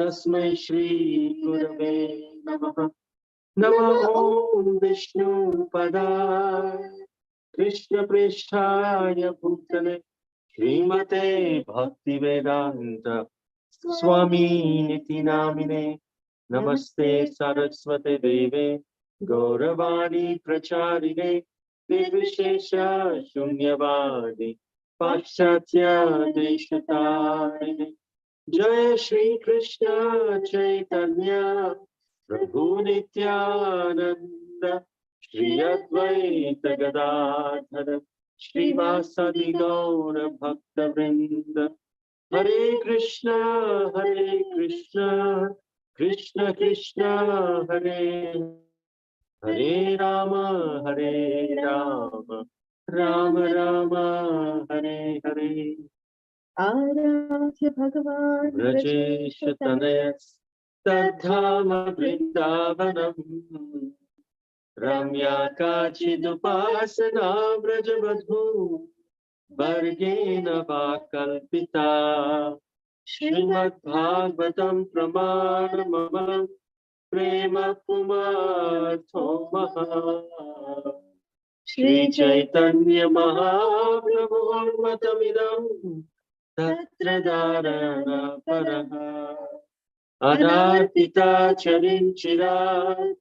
Tasmai Shri Gurave Namaha. Namo Om Vishnu Padaya Krishna Pristhaya Bhutale Srimate Bhakti Vedanta Swami Niti Namine Namaste Saraswate Deve Gauravani Pracharine Nirvishesha Shunyavadi Paschatya Deshatarine Jai Shri Krishna Chaitanya Prabhu Nityananda Shri Advaita Gadadhara Shri Vasadi Gaura Bhakta Vrinda Hare Krishna Krishna Krishna Hare Hare Rama Rama Rama Hare Hare Aradhya Bhagavan Brajesha Tanayas Tadhama Vrindavanam Ramya Kachidupasana Brajavadhu Vargena Vakalpita Srimad Bhagavatam Pramana Mamalam Prema Pumartho Maha Shri Chaitanya Mahaprabhu Matamidam Tatra Dharana Paraha Anarpita Charinchira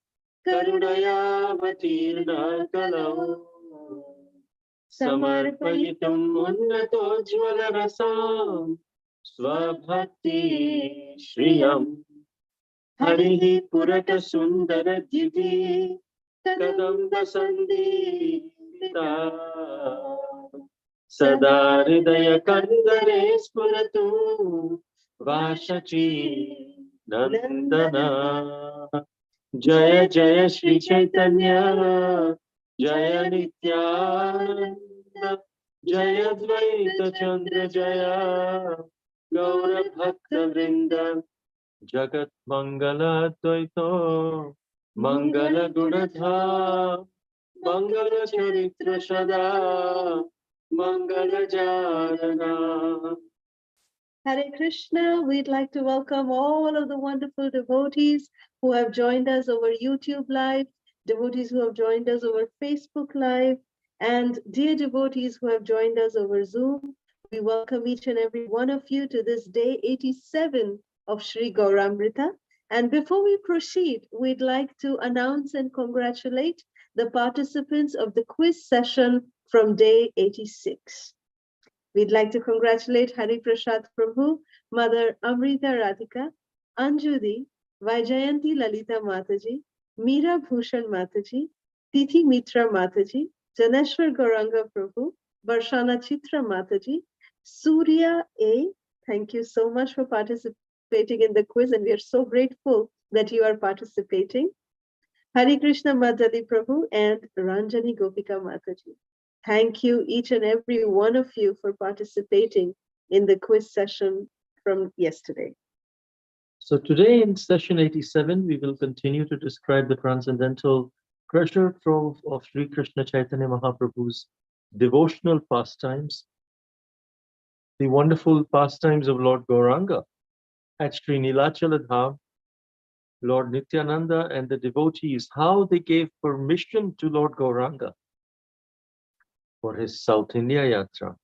Karunaya Vatirna Kalau Samarpayitum Unnato Jvala Rasam Swabhakti Shriyam Harihi Purata Sundara Divi Kadamba Sandita Sada Hridaya Kandare Spuratu Vashachi Nandana Jaya Jaya Shri Chaitanya Jaya Nityananda Jaya Advaita Chandra Jaya Gaura Bhakta Vrinda Jagat Mangala Advaito Mangala Gunadha Mangala Charitra Sada Mangala Jarana. Hare Krishna. We'd like to welcome all of the wonderful devotees who have joined us over YouTube Live, devotees who have joined us over Facebook Live, and dear devotees who have joined us over Zoom. We welcome each and every one of you to this day 87 of Sri Gauramrita. And before we proceed, we'd like to announce and congratulate the participants of the quiz session from day 86. We'd like to congratulate Hari Prasad Prabhu, Mother Amrita Radhika, Anjudi, Vaijayanti Lalita Mataji, Meera Bhushan Mataji, Tithi Mitra Mataji, Janeshwar Gauranga Prabhu, Varshana Chitra Mataji, Surya A. Thank you so much for participating in the quiz, and we are so grateful that you are participating. Hari Krishna Madhali Prabhu and Ranjani Gopika Mataji. Thank you, each and every one of you, for participating in the quiz session from yesterday. So today in session 87, we will continue to describe the transcendental treasure trove of Sri Krishna Chaitanya Mahaprabhu's devotional pastimes, the wonderful pastimes of Lord Gauranga at Sri Nilachal Dham, Lord Nityananda and the devotees, how they gave permission to Lord Gauranga for his South India Yatra.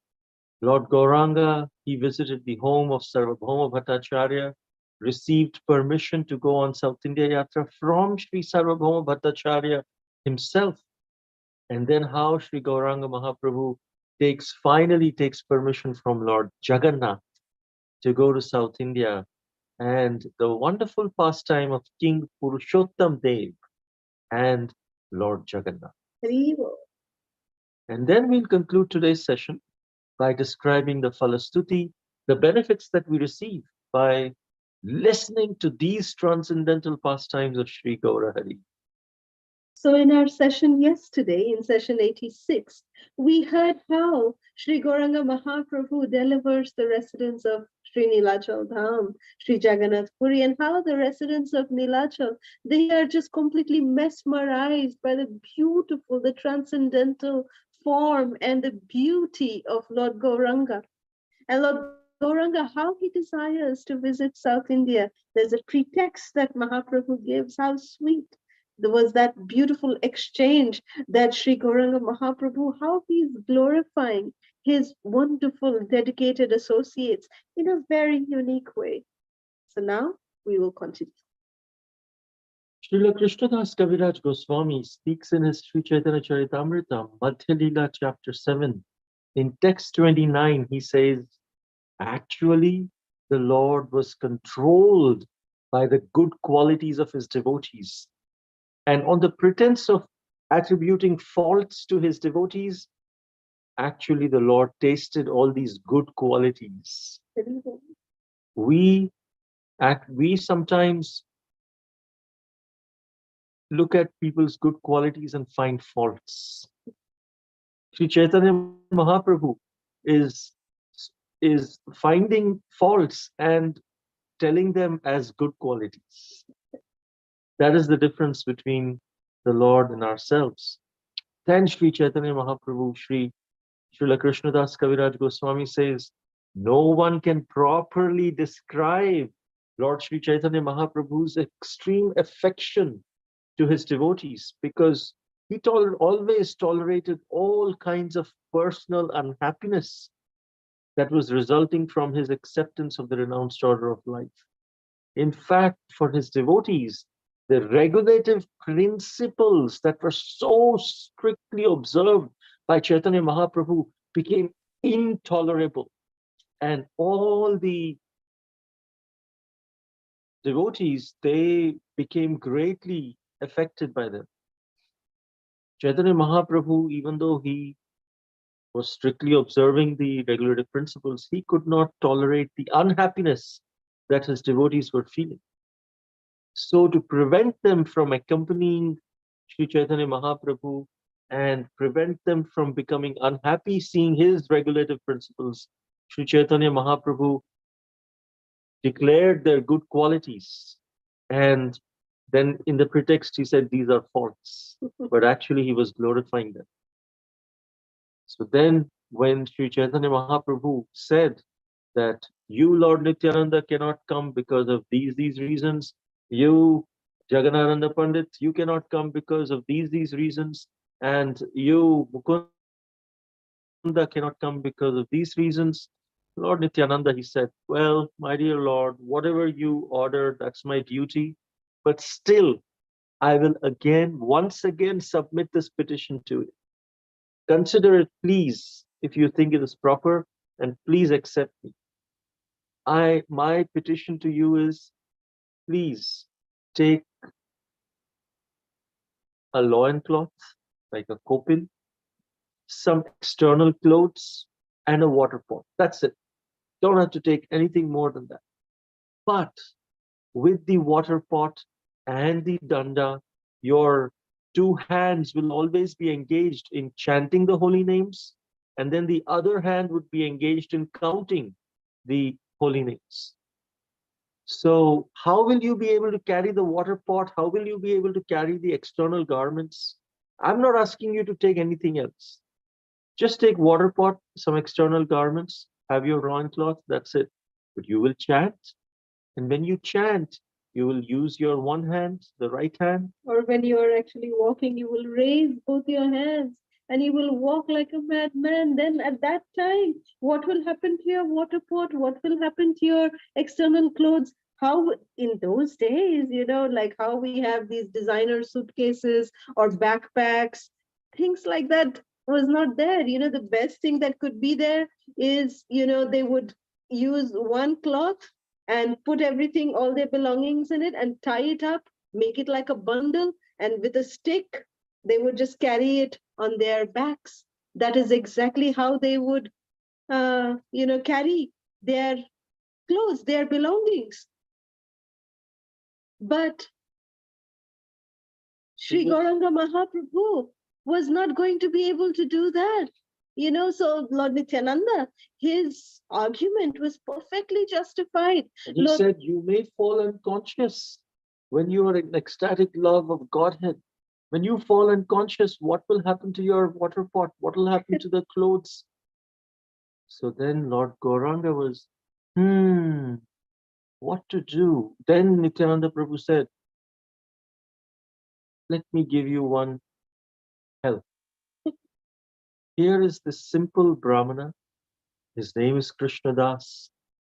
Lord Gauranga, he visited the home of Sarvabhouma Bhattacharya, received permission to go on South India Yatra from Sri Sarvabhouma Bhattacharya himself. And then how Sri Gauranga Mahaprabhu finally takes permission from Lord Jagannath to go to South India, and the wonderful pastime of King Purushottam Dev and Lord Jagannath. And then we'll conclude today's session by describing the Phala Stuti, the benefits that we receive by listening to these transcendental pastimes of Sri Gaurahari. So in our session yesterday, in session 86, we heard how Sri Gauranga Mahaprabhu delivers the residents of Sri Nilachal Dham, Sri Jagannath Puri, and how the residents of Nilachal, they are just completely mesmerized by the beautiful, the transcendental form and the beauty of Lord Gauranga. And Lord Gauranga, how he desires to visit South India. There's a pretext that Mahaprabhu gives. How sweet. There was that beautiful exchange that Sri Gauranga Mahaprabhu, how he's glorifying his wonderful dedicated associates in a very unique way. So now we will continue. Srila Krishnadas Kaviraj Goswami speaks in his Sri Chaitanya Charitamrita, Madhya Leela chapter 7. In text 29, he says, actually, the Lord was controlled by the good qualities of his devotees. And on the pretense of attributing faults to his devotees, actually the Lord tasted all these good qualities. We sometimes look at people's good qualities and find faults. Sri Chaitanya Mahaprabhu is finding faults and telling them as good qualities. That is the difference between the Lord and ourselves. Then Sri Chaitanya Mahaprabhu, Srila Krishnadas Kaviraj Goswami says, no one can properly describe Lord Sri Chaitanya Mahaprabhu's extreme affection to his devotees, because he always tolerated all kinds of personal unhappiness that was resulting from his acceptance of the renounced order of life. In fact, for his devotees, the regulative principles that were so strictly observed by Chaitanya Mahaprabhu became intolerable. And all the devotees, they became greatly affected by them. Chaitanya Mahaprabhu, even though he was strictly observing the regulative principles, he could not tolerate the unhappiness that his devotees were feeling. So to prevent them from accompanying Sri Chaitanya Mahaprabhu and prevent them from becoming unhappy seeing his regulative principles, Sri Chaitanya Mahaprabhu declared their good qualities. And then in the pretext, he said, these are faults, but actually he was glorifying them. So then when Sri Chaitanya Mahaprabhu said that you, Lord Nityananda, cannot come because of these reasons, you, Jagannatha Pandit, you cannot come because of these reasons, and you, Mukunda, cannot come because of these reasons. Lord Nityananda, he said, well, my dear Lord, whatever you order, that's my duty, but still, I will once again submit this petition to you. Consider it, please, if you think it is proper, and please accept me. My petition to you is, please take a loincloth, like a kopil, some external clothes, and a water pot. That's it. Don't have to take anything more than that. But with the water pot and the danda, your two hands will always be engaged in chanting the holy names, and then the other hand would be engaged in counting the holy names. So how will you be able to carry the water pot? How will you be able to carry the external garments? I'm not asking you to take anything else. Just take water pot, some external garments, have your loincloth, that's it. But you will chant. And when you chant, you will use your one hand, the right hand. Or when you are actually walking, you will raise both your hands and you will walk like a madman. Then at that time, what will happen to your water pot? What will happen to your external clothes? How in those days, like how we have these designer suitcases or backpacks, things like that was not there. The best thing that could be there is, they would use one cloth and put everything, all their belongings in it and tie it up, make it like a bundle, and with a stick, they would just carry it on their backs. That is exactly how they would, carry their clothes, their belongings. But Sri Gauranga Mahaprabhu was not going to be able to do that. So Lord Nityananda, his argument was perfectly justified. And he said, you may fall unconscious when you are in ecstatic love of Godhead. When you fall unconscious, what will happen to your water pot? What will happen to the clothes? So then Lord Gauranga was What to do? Then Nityananda Prabhu said, let me give you one help. Here is this simple Brahmana. His name is Krishna Das.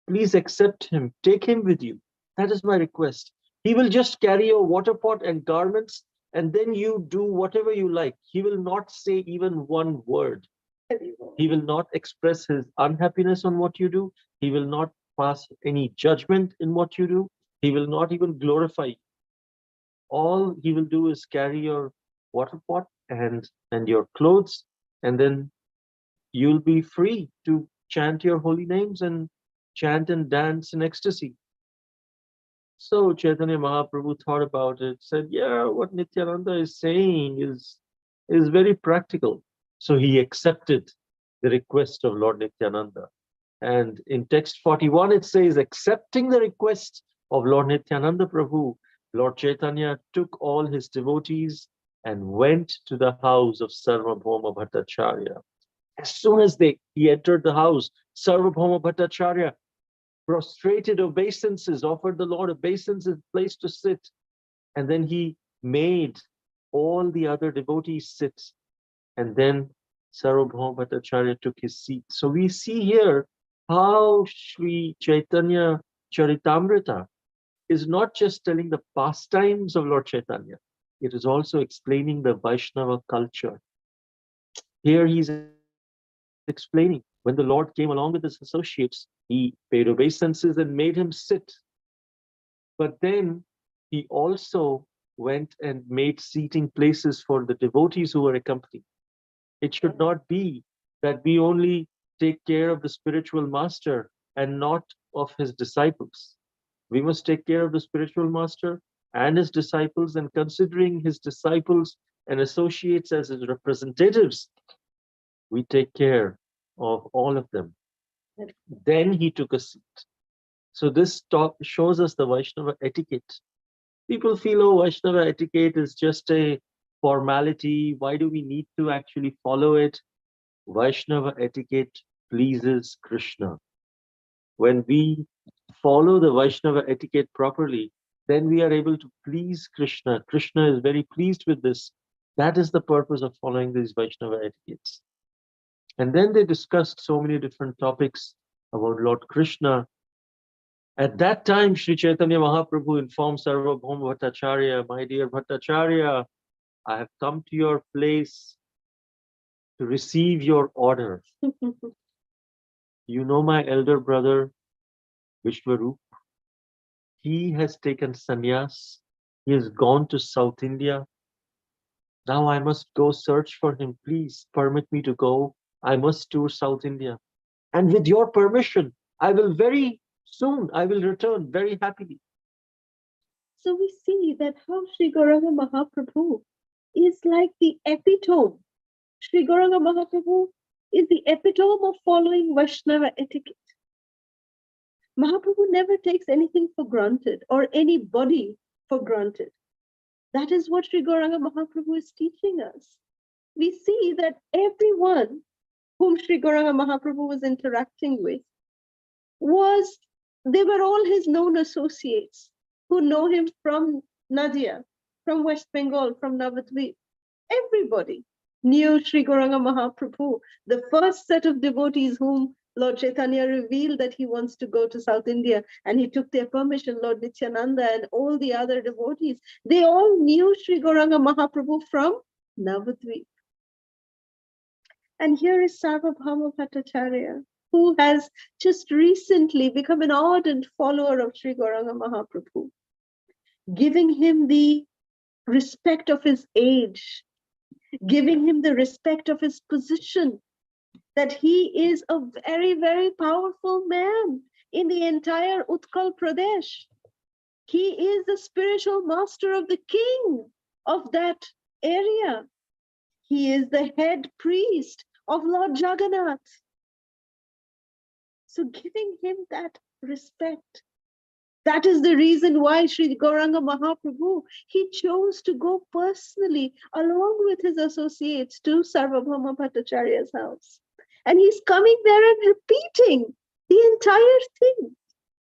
Please accept him. Take him with you. That is my request. He will just carry your water pot and garments, and then you do whatever you like. He will not say even one word. He will not express his unhappiness on what you do. He will not pass any judgment in what you do. He will not even glorify you. All he will do is carry your water pot and your clothes, and then you'll be free to chant your holy names and chant and dance in ecstasy. So Chaitanya Mahaprabhu thought about it, said, yeah, what Nityananda is saying is very practical. So he accepted the request of Lord Nityananda. And in text 41, it says, accepting the request of Lord Nityananda Prabhu, Lord Chaitanya took all his devotees and went to the house of Sarvabhouma Bhattacharya. As soon as he entered the house, Sarvabhouma Bhattacharya prostrated obeisances, offered the Lord obeisances, place to sit. And then he made all the other devotees sit. And then Sarvabhauma Bhattacharya took his seat. So we see here how Sri Chaitanya Charitamrita is not just telling the pastimes of Lord Chaitanya, it is also explaining the Vaishnava culture. Here he's explaining, when the Lord came along with his associates, he paid obeisances and made him sit. But then he also went and made seating places for the devotees who were accompanying. It should not be that we only take care of the spiritual master and not of his disciples. We must take care of the spiritual master and his disciples, and considering his disciples and associates as his representatives, we take care of all of them. Then he took a seat. So this talk shows us the Vaishnava etiquette. People feel, oh, Vaishnava etiquette is just a formality. Why do we need to actually follow it? Vaishnava etiquette pleases Krishna. When we follow the Vaishnava etiquette properly, then we are able to please Krishna. Krishna is very pleased with this. That is the purpose of following these Vaishnava etiquettes. And then they discussed so many different topics about Lord Krishna. At that time, Sri Chaitanya Mahaprabhu informed Sarvabhouma Bhattacharya, my dear Bhattacharya, I have come to your place to receive your order. You know my elder brother, Vishwarup. He has taken sannyas. He has gone to South India. Now I must go search for him. Please permit me to go. I must tour South India. And with your permission, I will very soon, I will return very happily. So we see that how Sri Gauranga Mahaprabhu is like the epitome. Sri Gauranga Mahaprabhu is the epitome of following Vaishnava etiquette. Mahaprabhu never takes anything for granted or anybody for granted. That is what Sri Gauranga Mahaprabhu is teaching us. We see that everyone whom Sri Gauranga Mahaprabhu was interacting with they were all his known associates who know him from Nadia, from West Bengal, from Navadvip. Everybody knew Sri Gauranga Mahaprabhu. The first set of devotees whom Lord Chaitanya revealed that he wants to go to South India, and he took their permission, Lord Nityananda and all the other devotees, they all knew Sri Gauranga Mahaprabhu from Navadvip. And here is Sarvabhouma Bhattacharya, who has just recently become an ardent follower of Sri Gauranga Mahaprabhu, giving him the respect of his age, giving him the respect of his position, that he is a very, very powerful man in the entire Utkal Pradesh. He is the spiritual master of the king of that area. He is the head priest of Lord Jagannath. So giving him that respect, that is the reason why Sri Gauranga Mahaprabhu, he chose to go personally along with his associates to Sarvabhouma Bhattacharya's house. And he's coming there and repeating The entire thing.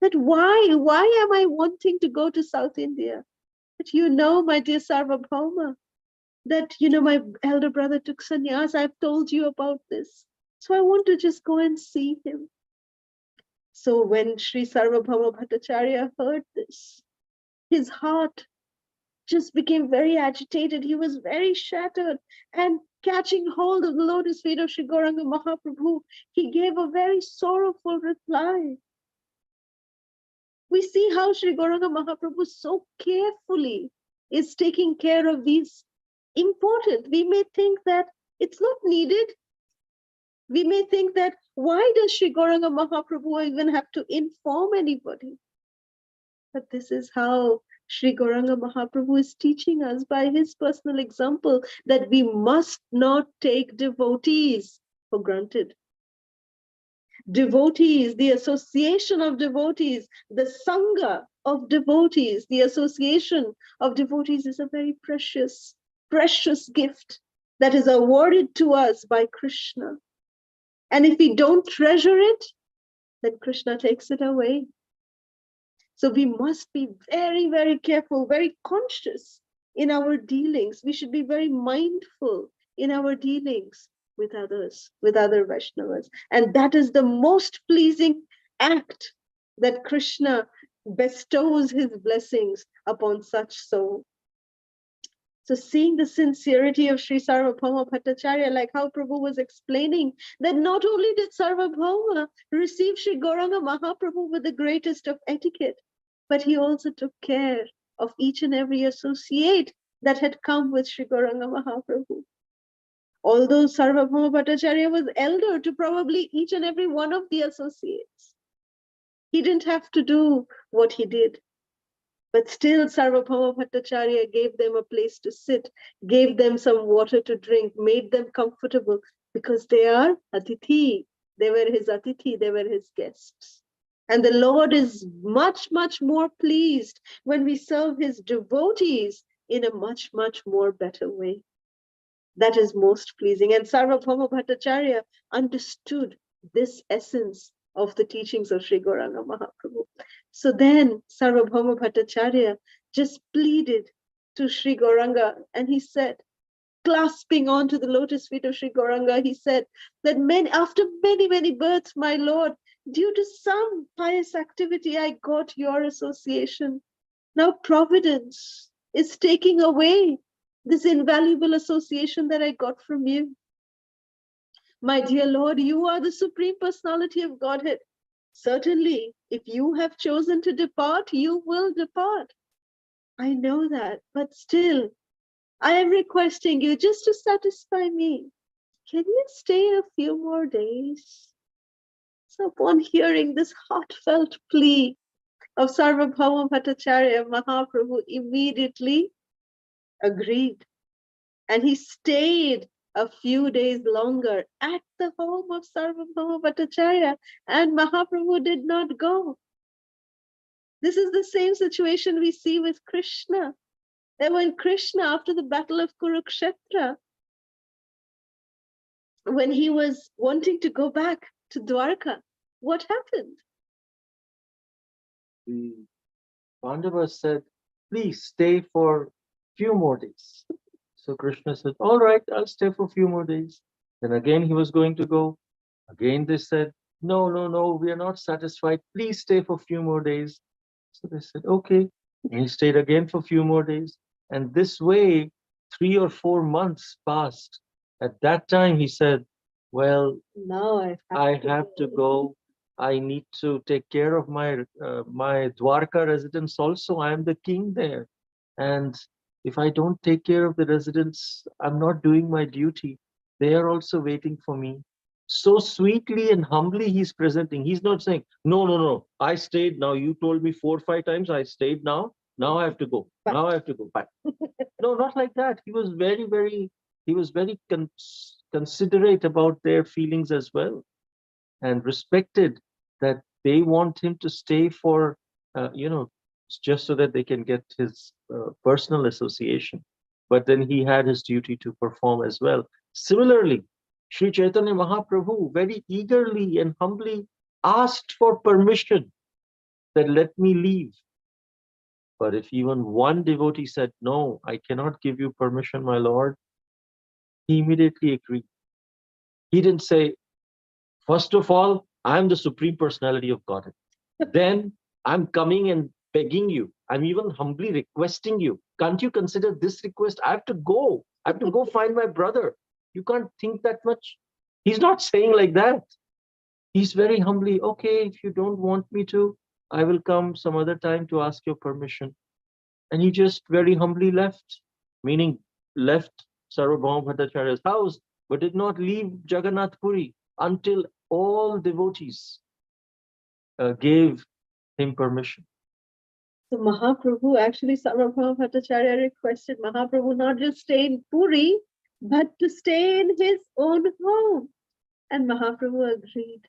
That why am I wanting to go to South India? That my dear Sarvabhouma, that my elder brother took sannyas. I've told you about this. So I want to just go and see him. So when Sri Sarvabhouma Bhattacharya heard this, his heart just became very agitated. He was very shattered, and catching hold of the lotus feet of Sri Gauranga Mahaprabhu, he gave a very sorrowful reply. We see how Sri Gauranga Mahaprabhu so carefully is taking care of these important. We may think that it's not needed. We may think that why does Sri Gauranga Mahaprabhu even have to inform anybody? But this is how Sri Gauranga Mahaprabhu is teaching us by his personal example, that we must not take devotees for granted. Devotees, the association of devotees, the Sangha of devotees, the association of devotees is a very precious, precious gift that is awarded to us by Krishna. And if we don't treasure it, then Krishna takes it away. So we must be very, very careful, very conscious in our dealings. We should be very mindful in our dealings with others, with other Vaishnavas. And that is the most pleasing act, that Krishna bestows his blessings upon such soul. So seeing the sincerity of Sri Sarvabhouma Bhattacharya, like how Prabhu was explaining, that not only did Sarvabhouma receive Sri Gauranga Mahaprabhu with the greatest of etiquette, but he also took care of each and every associate that had come with Sri Gauranga Mahaprabhu. Although Sarvabhouma Bhattacharya was elder to probably each and every one of the associates, he didn't have to do what he did. But still, Sarvabhouma Bhattacharya gave them a place to sit, gave them some water to drink, made them comfortable, because they are Atithi. They were his Atithi, they were his guests. And the Lord is much, much more pleased when we serve his devotees in a much, much more better way. That is most pleasing. And Sarvabhouma Bhattacharya understood this essence of the teachings of Sri Gauranga Mahaprabhu. So then Sarvabhouma Bhattacharya just pleaded to Sri Gauranga, and he said, clasping onto the lotus feet of Sri Gauranga, he said that after many, many births, my Lord, due to some pious activity, I got your association. Now Providence is taking away this invaluable association that I got from you. My dear Lord, you are the Supreme Personality of Godhead. Certainly, if you have chosen to depart, you will depart. I know that, but still, I am requesting you just to satisfy me. Can you stay a few more days? So upon hearing this heartfelt plea of Sarvabhouma Bhattacharya, Mahaprabhu immediately agreed. And he stayed a few days longer at the home of Sarvabhouma Bhattacharya, and Mahaprabhu did not go. This is the same situation we see with Krishna. That when Krishna, after the battle of Kurukshetra, when he was wanting to go back to Dwarka, what happened? The Pandavas said, please stay for a few more days. So Krishna said, all right, I'll stay for a few more days. Then again he was going to go. Again they said, no, we are not satisfied. Please stay for a few more days. So they said, okay. And he stayed again for a few more days. And this way, 3 or 4 months passed. At that time he said, well, now I have to go. I need to take care of my Dwarka residents also. I am the king there. And if I don't take care of the residents, I'm not doing my duty. They are also waiting for me. So sweetly and humbly he's presenting. He's not saying, no, I stayed. Now you told me 4 or 5 times I stayed now. Now I have to go. Back. Now I have to go back. No, not like that. He was very considerate about their feelings as well, and respected that they want him to stay for, just so that they can get his personal association. But then he had his duty to perform as well. Similarly, Sri Chaitanya Mahaprabhu very eagerly and humbly asked for permission that let me leave. But if even one devotee said, no, I cannot give you permission, my Lord, he immediately agreed. He didn't say, first of all, I'm the Supreme Personality of Godhead. Then I'm coming and begging you. I'm even humbly requesting you. Can't you consider this request? I have to go. I have to go find my brother. You can't think that much. He's not saying like that. He's very humbly, okay, if you don't want me to, I will come some other time to ask your permission. And he just very humbly left, meaning left Sarvabhouma Bhattacharya's house, but did not leave Jagannath Puri until all devotees gave him permission. So Mahaprabhu, actually Sarvabhouma Bhattacharya requested Mahaprabhu not just stay in Puri, but to stay in his own home. And Mahaprabhu agreed.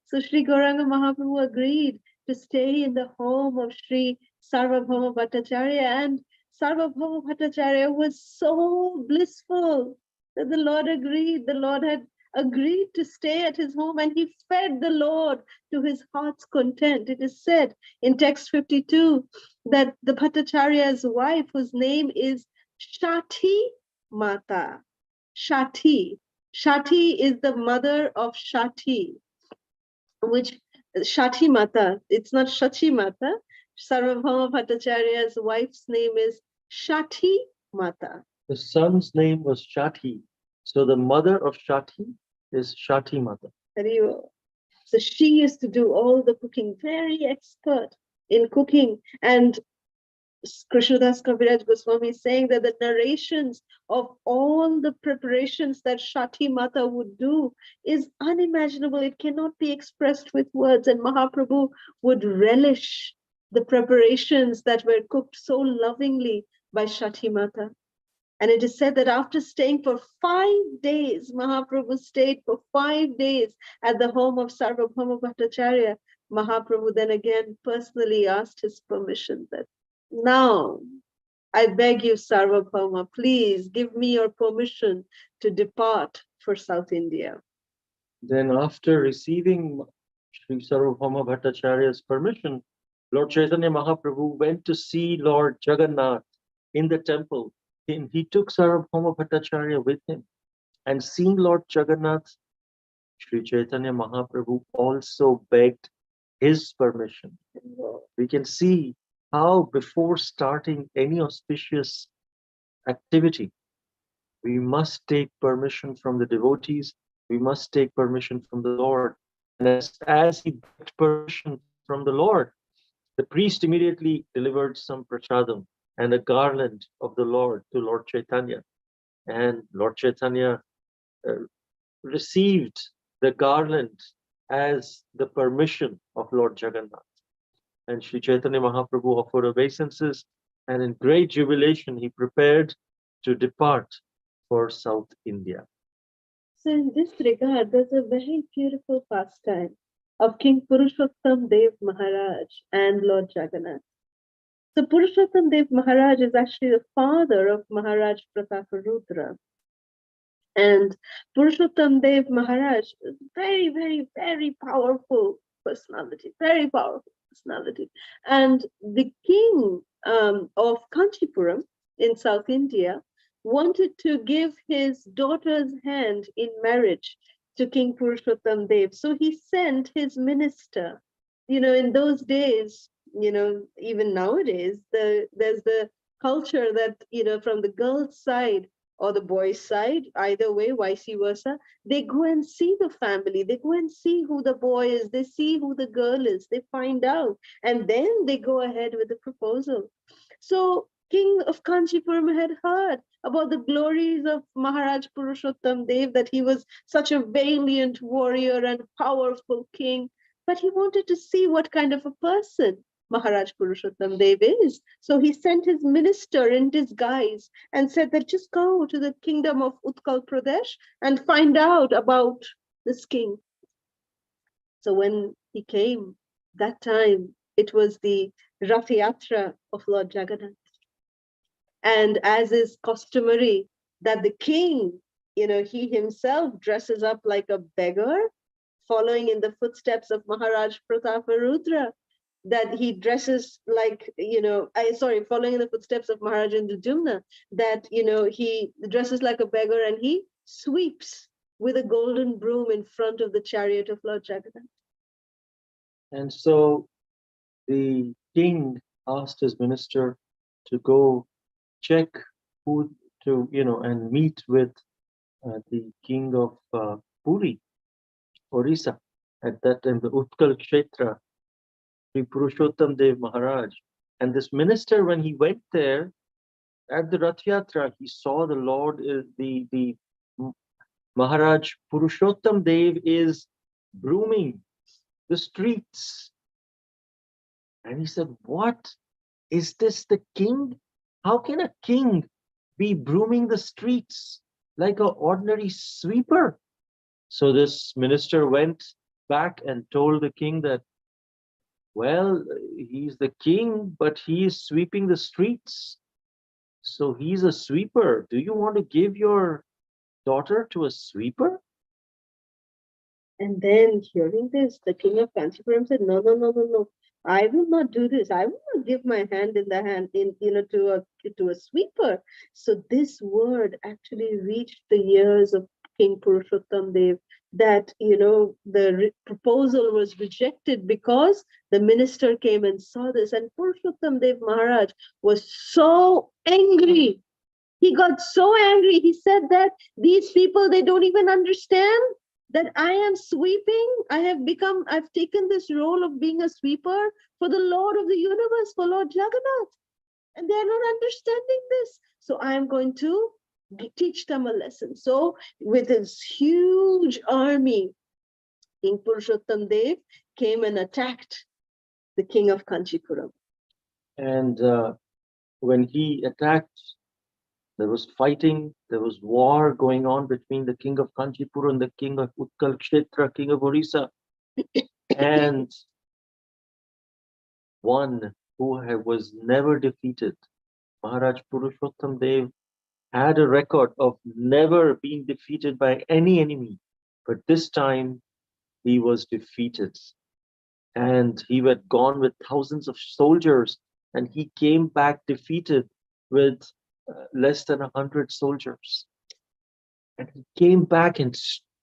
So Sri Gauranga Mahaprabhu agreed to stay in the home of Sri Sarvabhouma Bhattacharya, and Sarvabhouma Bhattacharya was so blissful that the Lord agreed. The Lord had agreed to stay at his home, and he fed the Lord to his heart's content. It is said in text 52 that the Bhattacharya's wife, whose name is Shati Mata. Shati. Shati is the mother of Shati, which Shati Mata, it's not Shachi Mata. Sarvabhouma Bhattacharya's wife's name is Shati Mata. The son's name was Shati. So the mother of Shati is Shati Mata. Very well. So she used to do all the cooking, very expert in cooking. And Krishnadas Kaviraj Goswami is saying that the narrations of all the preparations that Shati Mata would do is unimaginable. It cannot be expressed with words. And Mahaprabhu would relish the preparations that were cooked so lovingly by Shati Mata. And it is said that after staying for 5 days, Mahaprabhu stayed for 5 days at the home of Sarvabhouma Bhattacharya. Mahaprabhu then again personally asked his permission that, now, I beg you, Sarvabhouma, please give me your permission to depart for South India. Then after receiving Sri Sarvabhouma Bhattacharya's permission, Lord Chaitanya Mahaprabhu went to see Lord Jagannath in the temple. He took Sarvabhouma Bhattacharya with him. And seeing Lord Jagannath, Sri Chaitanya Mahaprabhu also begged his permission. We can see how before starting any auspicious activity, we must take permission from the devotees, we must take permission from the Lord. And as he begged permission from the Lord, the priest immediately delivered some prasadam and a garland of the Lord to Lord Chaitanya. And Lord Chaitanya received the garland as the permission of Lord Jagannath. And Sri Chaitanya Mahaprabhu offered obeisances, and in great jubilation, he prepared to depart for South India. So in this regard, there's a very beautiful pastime of King Purushottam Dev Maharaj and Lord Jagannath. So Purushottam Dev Maharaj is actually the father of Maharaj Prataparudra. And Purushottam Dev Maharaj is very, very, very powerful personality, very powerful personality. And the king of Kanchipuram in South India wanted to give his daughter's hand in marriage to King Purushottam Dev. So he sent his minister. You know, in those days, you know, even nowadays, there's the culture that, you know, from the girl's side or the boy's side, either way, vice versa, they go and see the family, they go and see who the boy is, they see who the girl is, they find out, and then they go ahead with the proposal. So King of Kanchipuram had heard about the glories of Maharaj Purushottam Dev, that he was such a valiant warrior and powerful king, but he wanted to see what kind of a person Maharaj Purushottam Dev is. So he sent his minister in disguise and said that just go to the kingdom of Utkal Pradesh and find out about this king. So when he came, that time, it was the Rath Yatra of Lord Jagannath. And as is customary, that the king, you know, he himself dresses up like a beggar, following in the footsteps of Maharaj Prataparudra, that he dresses like, following in the footsteps of Maharaj Indradyumna, that, he dresses like a beggar and he sweeps with a golden broom in front of the chariot of Lord Jagannath. And so the king asked his minister to go check who to, and meet with the king of Puri, Orissa, at that time, the Utkal Kshetra, Sri Purushottam Dev Maharaj. And this minister, when he went there at the Rath Yatra, he saw the Lord, the Maharaj Purushottam Dev is brooming the streets. And he said, what? Is this the king? How can a king be brooming the streets like an ordinary sweeper? So this minister went back and told the king that, well, he's the king, but he is sweeping the streets. So he's a sweeper. Do you want to give your daughter to a sweeper? And then hearing this, the king of Kanchipuram said, no, no, no, no, no. I will not do this. I will not give my hand in the hand to a sweeper. So this word actually reached the ears of King Purushottam Dev, that the proposal was rejected because the minister came and saw this, and Purushottam Dev Maharaj was so angry. He got so angry. He said that these people, they don't even understand that I am sweeping. I've taken this role of being a sweeper for the Lord of the universe, for Lord Jagannath. And they're not understanding this. So I am going to teach them a lesson. So with his huge army, King Purushottam Dev came and attacked the king of Kanchipuram. And when he attacked, there was fighting, there was war going on between the king of Kanchipur and the king of Utkal Kshetra, king of Orissa. And one who was never defeated, Maharaj Purushottam Dev, had a record of never being defeated by any enemy. But this time he was defeated. And he had gone with thousands of soldiers, and he came back defeated with less than 100 soldiers. And he came back and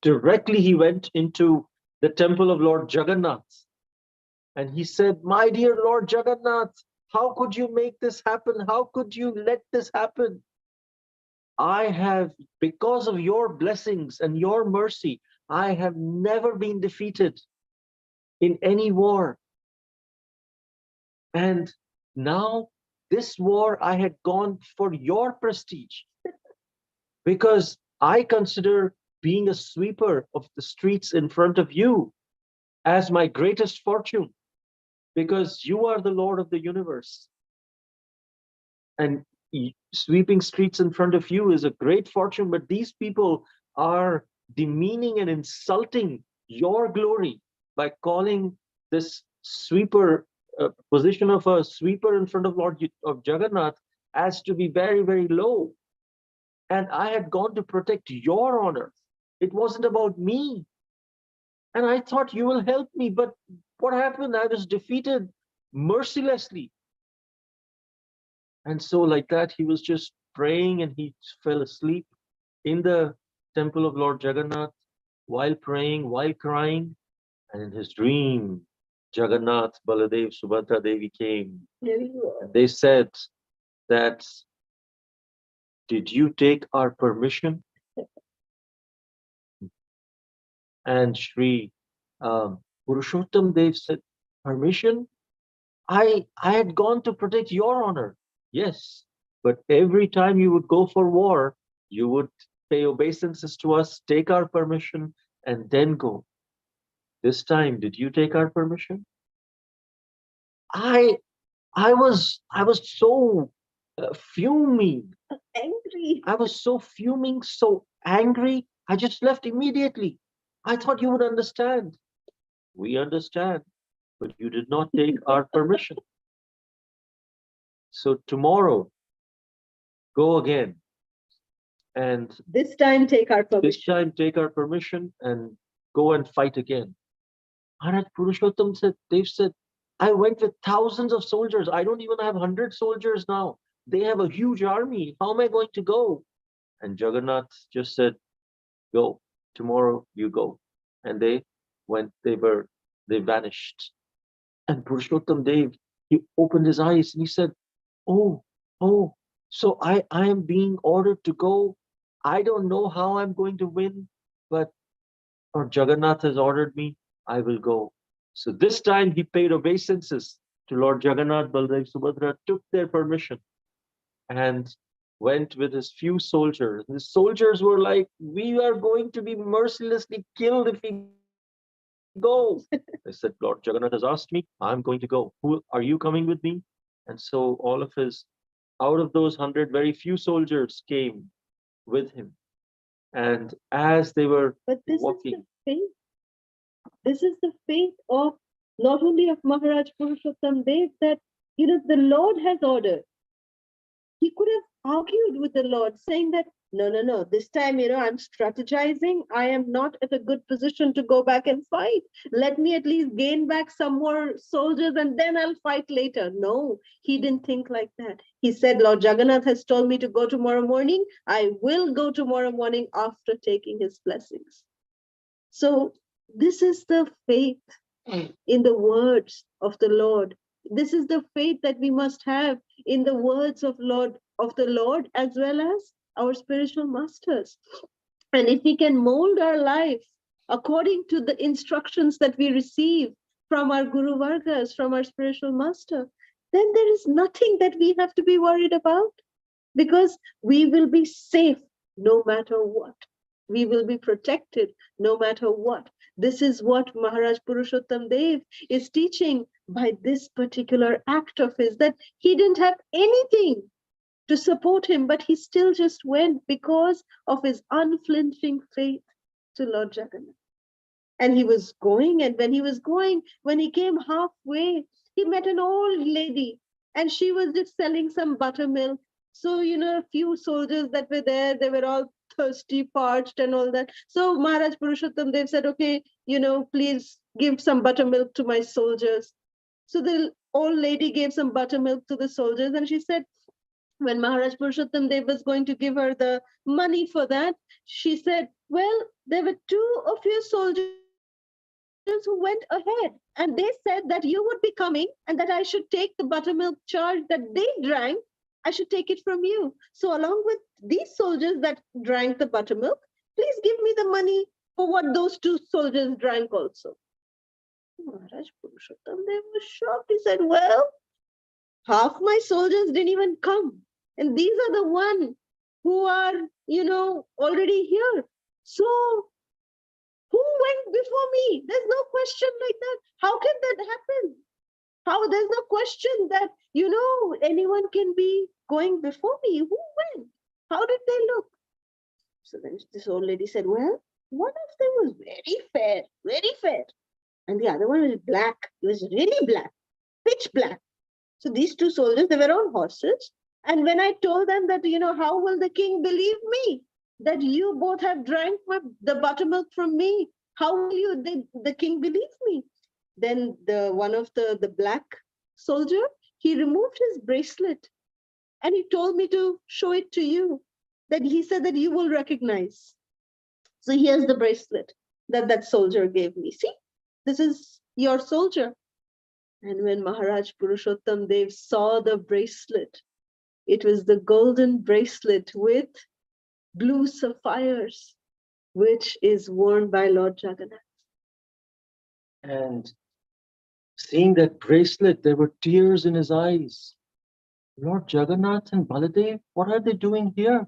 directly he went into the temple of Lord Jagannath. And he said, my dear Lord Jagannath, how could you make this happen? How could you let this happen? I have, because of your blessings and your mercy, I have never been defeated in any war. And now this war, I had gone for your prestige, because I consider being a sweeper of the streets in front of you as my greatest fortune, because you are the Lord of the universe. And sweeping streets in front of you is a great fortune, but these people are demeaning and insulting your glory by calling this sweeper, position of a sweeper in front of Lord of Jagannath, as to be very, very low. And I had gone to protect your honor. It wasn't about me. And I thought you will help me, but what happened? I was defeated mercilessly. And so like that, he was just praying, and he fell asleep in the temple of Lord Jagannath while praying, while crying. And in his dream, Jagannath, Baladev, Subhadra Devi came. And they said that, did you take our permission? And Sri Purushottam Dev said, permission? I had gone to protect your honor. Yes, but every time you would go for war, you would pay obeisances to us, take our permission, and then go. This time, did you take our permission? I was so fuming. Angry. I was so fuming, so angry. I just left immediately. I thought you would understand. We understand, but you did not take our permission. So tomorrow, go again. And this time take our permission. This time take our permission and go and fight again. Maharaj Purushottam said, Dev said, I went with thousands of soldiers. I don't even have 100 soldiers now. They have a huge army. How am I going to go? And Jagannath just said, go. Tomorrow you go. And they went, they vanished. And Purushottam Dev, he opened his eyes and he said, oh, so I am being ordered to go. I don't know how I'm going to win, but Lord Jagannath has ordered me, I will go. So this time he paid obeisances to Lord Jagannath. Baldev Subhadra took their permission and went with his few soldiers. The soldiers were like, we are going to be mercilessly killed if we go. They said, Lord Jagannath has asked me, I'm going to go. Who are you coming with me? And so all of his, out of those 100, very few soldiers came with him. And as they were But this walking, is the faith. This is the faith of not only of Maharaj Purushottam Dev, that the Lord has ordered. He could have argued with the Lord, saying that no, this time I'm strategizing. I am not at a good position to go back and fight. Let me at least gain back some more soldiers and then I'll fight later. No, he didn't think like that. He said, Lord Jagannath has told me to go tomorrow morning. I will go tomorrow morning after taking his blessings. So this is the faith in the words of the Lord. This is the faith that we must have in the words of the Lord, as well as our spiritual masters. And if we can mold our life according to the instructions that we receive from our Guru Vargas, from our spiritual master, then there is nothing that we have to be worried about, because we will be safe no matter what. We will be protected no matter what. This is what Maharaj Purushottam Dev is teaching by this particular act of his, that he didn't have anything to support him, but he still just went because of his unflinching faith to Lord Jagannath. And he was going, and when he came halfway, he met an old lady, and she was just selling some buttermilk. So, a few soldiers that were there, they were all thirsty, parched, and all that. So Maharaj Purushottam Dev said, okay, please give some buttermilk to my soldiers. So the old lady gave some buttermilk to the soldiers, and she said, when Maharaj Purushottam Dev was going to give her the money for that, she said, well, there were two of your soldiers who went ahead, and they said that you would be coming and that I should take the buttermilk charge that they drank. I should take it from you. So along with these soldiers that drank the buttermilk, please give me the money for what those two soldiers drank also. Maharaj Purushottam Dev was shocked. He said, well, half my soldiers didn't even come. And these are the ones who are, already here. So who went before me? There's no question like that. How can that happen? There's no question that, anyone can be going before me. Who went? How did they look? So then this old lady said, well, one of them was very fair. And the other one was black. He was really black, pitch black. So these two soldiers, they were on horses. And when I told them that, how will the king believe me? That you both have drank the buttermilk from me. How will the king believe me? Then one of the black soldier, he removed his bracelet and he told me to show it to you. That he said that you will recognize. So here's the bracelet that soldier gave me. See, this is your soldier. And when Maharaj Purushottam Dev saw the bracelet, it was the golden bracelet with blue sapphires, which is worn by Lord Jagannath. and seeing that bracelet, there were tears in his eyes. Lord Jagannath and Baladev, what are they doing here?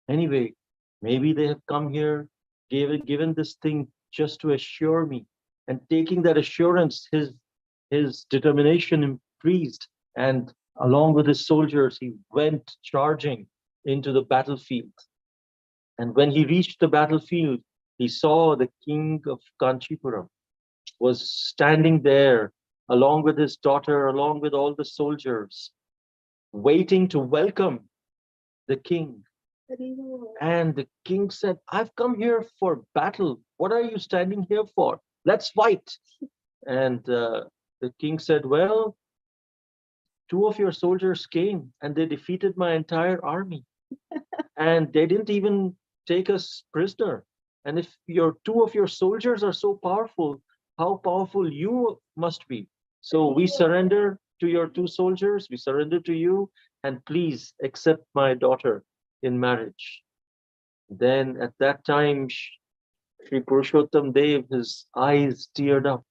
Anyway, maybe they have come here, given this thing just to assure me. And taking that assurance, his determination increased. And along with his soldiers, he went charging into the battlefield. And when he reached the battlefield, he saw the king of Kanchipuram was standing there along with his daughter, along with all the soldiers, waiting to welcome the king. And the king said, I've come here for battle. What are you standing here for? Let's fight. And the king said, well, two of your soldiers came and they defeated my entire army. And they didn't even take us prisoner. And if your two of your soldiers are so powerful, how powerful you must be. So we surrender to your two soldiers, we surrender to you, and please accept my daughter in marriage. Then at that time, Sri Purushottam Dev, his eyes teared up.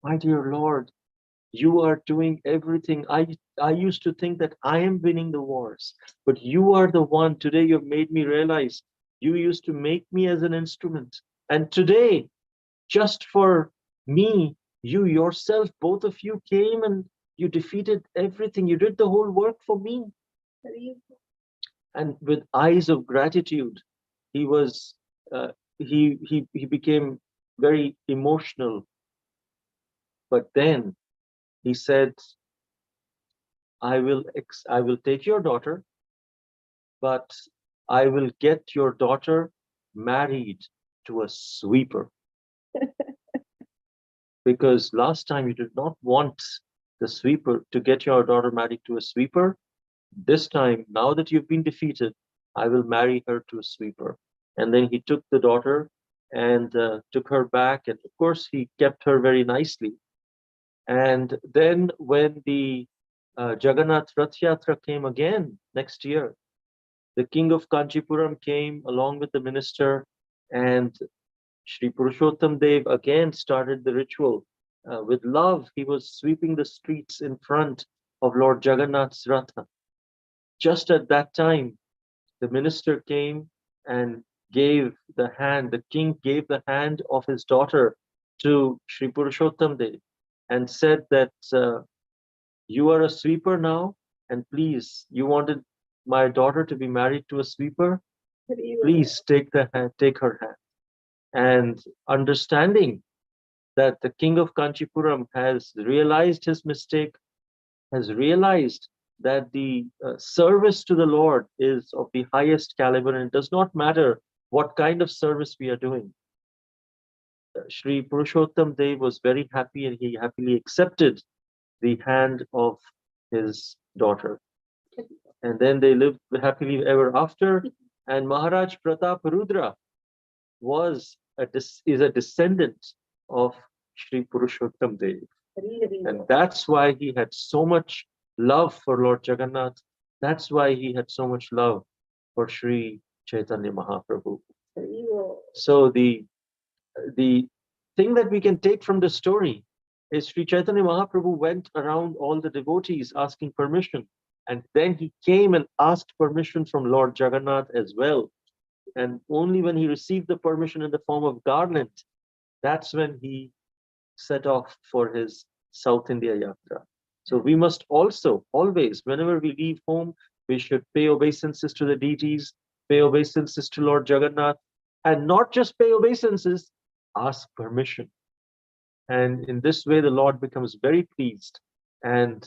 My dear Lord, you are doing everything. I used to think that I am winning the wars, but you are the one. Today you've made me realize you used to make me as an instrument. And today, just for me, you yourself, both of you came and you defeated everything. You did the whole work for me. And with eyes of gratitude, he was he became very emotional. But then he said, I will take your daughter, but I will get your daughter married to a sweeper. Because last time you did not want the sweeper to get your daughter married to a sweeper. This time, now that you've been defeated, I will marry her to a sweeper. And then he took the daughter and took her back. And of course, he kept her very nicely. And then when the Jagannath Rath Yatra came again next year, the king of Kanchipuram came along with the minister, and Sri Purushottam Dev again started the ritual. With love, he was sweeping the streets in front of Lord Jagannath's Ratha. Just at that time, the minister came and gave the hand, the king gave the hand of his daughter to Sri Purushottam Dev and said that you are a sweeper now, and please, you wanted my daughter to be married to a sweeper? Please take her hand. And understanding that the king of Kanchipuram has realized his mistake, has realized that the service to the Lord is of the highest caliber, and it does not matter what kind of service we are doing. Sri Purushottam Dev was very happy, and he happily accepted the hand of his daughter. And then they lived happily ever after. And Maharaj Pratap Rudra is a descendant of Sri Purushottam Dev. And that's why he had so much love for Lord Jagannath. That's why he had so much love for Sri Chaitanya Mahaprabhu. So the thing that we can take from the story is Sri Chaitanya Mahaprabhu went around all the devotees asking permission. And then he came and asked permission from Lord Jagannath as well. And only when he received the permission in the form of garland, that's when he set off for his South India Yatra. So we must also always, whenever we leave home, we should pay obeisances to the deities, pay obeisances to Lord Jagannath, and not just pay obeisances, ask permission. And in this way, the Lord becomes very pleased, and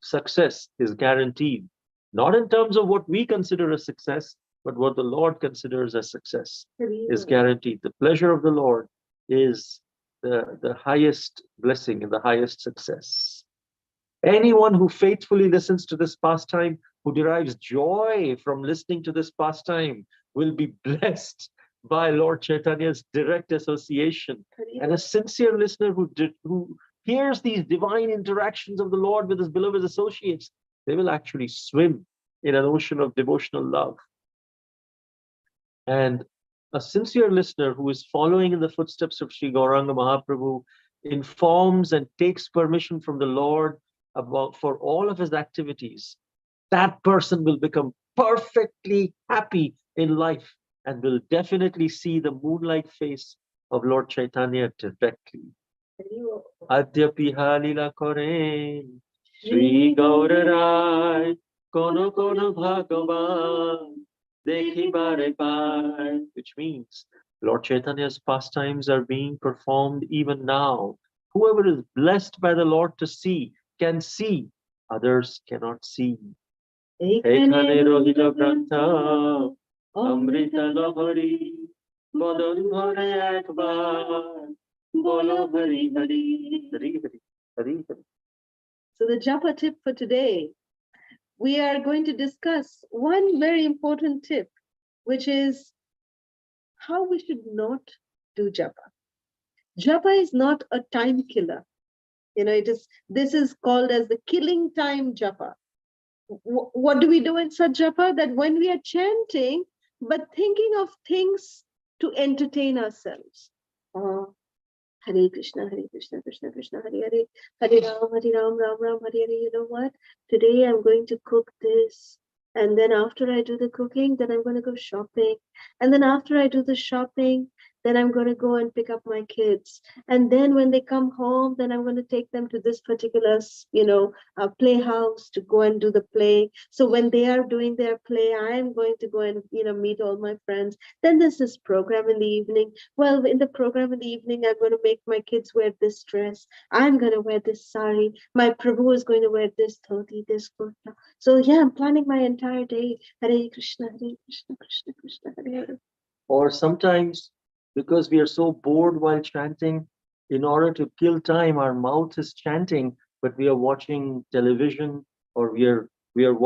success is guaranteed, not in terms of what we consider a success, but what the Lord considers as success is guaranteed. The pleasure of the Lord is the highest blessing and the highest success. Anyone who faithfully listens to this pastime, who derives joy from listening to this pastime, will be blessed by Lord Chaitanya's direct association. And a sincere listener who hears these divine interactions of the Lord with his beloved associates, they will actually swim in an ocean of devotional love. And a sincere listener who is following in the footsteps of Sri Gauranga Mahaprabhu informs and takes permission from the Lord for all of his activities. That person will become perfectly happy in life and will definitely see the moonlight face of Lord Chaitanya directly. Adyapi halila koren Sri Gaurarai kono kono bhagavan dekhi bare bar, which means Lord Chaitanya's pastimes are being performed even now. Whoever is blessed by the Lord to see can see, others cannot see. Ekhane rohita grantha amrita lahari বদন ভরে একবার বলো Hari Hari Hari Hari Hari Hari. So the japa tip for today, we are going to discuss one very important tip, which is how we should not do japa. Japa is not a time killer. This is called as the killing time japa. What do we do in such japa? That when we are chanting, but thinking of things to entertain ourselves. Hare Krishna, Krishna Krishna, Hare Hare, Hare Ram, Ram Ram, Hare Hare. You know what? Today I'm going to cook this. And then after I do the cooking, then I'm going to go shopping. And then after I do the shopping, then I'm going to go and pick up my kids. And then when they come home, then I'm going to take them to this particular, playhouse to go and do the play. So when they are doing their play, I'm going to go and, meet all my friends. Then there's this program in the evening. Well, in the program in the evening, I'm going to make my kids wear this dress. I'm going to wear this sari. My Prabhu is going to wear this dhoti, this kurta. So yeah, I'm planning my entire day. Hare Krishna, Krishna Krishna, Hare Hare. Or sometimes, because we are so bored while chanting, in order to kill time, our mouth is chanting, but we are watching television, or we are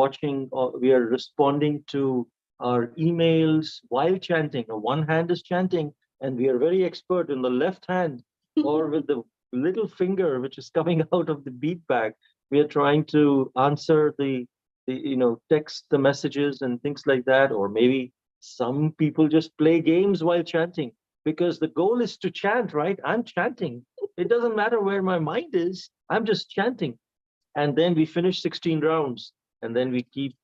watching, or we are responding to our emails while chanting. On one hand is chanting, and we are very expert in the left hand, or with the little finger which is coming out of the bead bag, we are trying to answer the text the messages and things like that. Or maybe some people just play games while chanting, because the goal is to chant, right? I'm chanting. It doesn't matter where my mind is. I'm just chanting. And then we finish 16 rounds, and then we keep,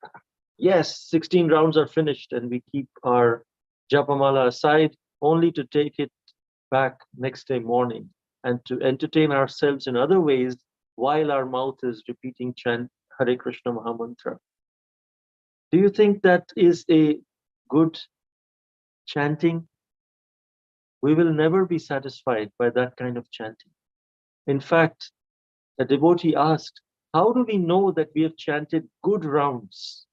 yes, 16 rounds are finished, and we keep our japamala aside, only to take it back next day morning and to entertain ourselves in other ways while our mouth is repeating chant Hare Krishna Mahamantra. Do you think that is a good chanting? We will never be satisfied by that kind of chanting. In fact, a devotee asked, how do we know that we have chanted good rounds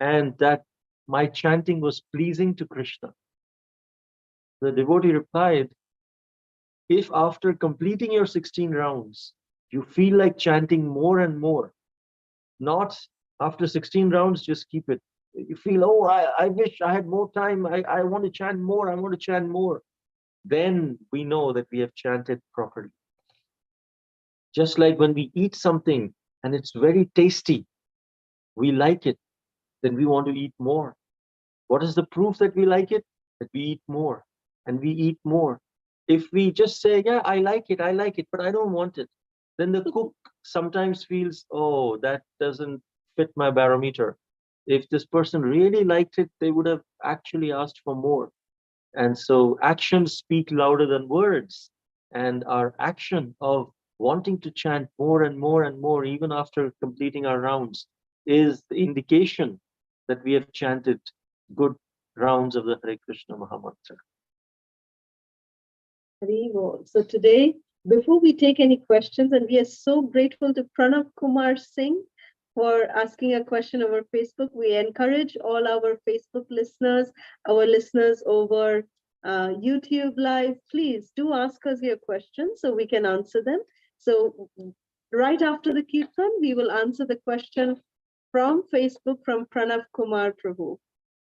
and that my chanting was pleasing to Krishna? The devotee replied, if after completing your 16 rounds, you feel like chanting more and more, not after 16 rounds, just keep it. You feel, oh, I wish I had more time. I want to chant more. I want to chant more. Then we know that we have chanted properly. Just like when we eat something and it's very tasty, we like it, then we want to eat more. What is the proof that we like it? That we eat more and we eat more. If we just say, yeah, I like it, but I don't want it, then the cook sometimes feels, oh, that doesn't fit my barometer. If this person really liked it, they would have actually asked for more. And so actions speak louder than words. And our action of wanting to chant more and more and more, even after completing our rounds, is the indication that we have chanted good rounds of the Hare Krishna Mahamantra. So today, before we take any questions, and we are so grateful to Pranav Kumar Singh for asking a question over Facebook. We encourage all our Facebook listeners, our listeners over YouTube Live, please do ask us your questions so we can answer them. So right after the Kirtan, we will answer the question from Facebook from Pranav Kumar Prabhu.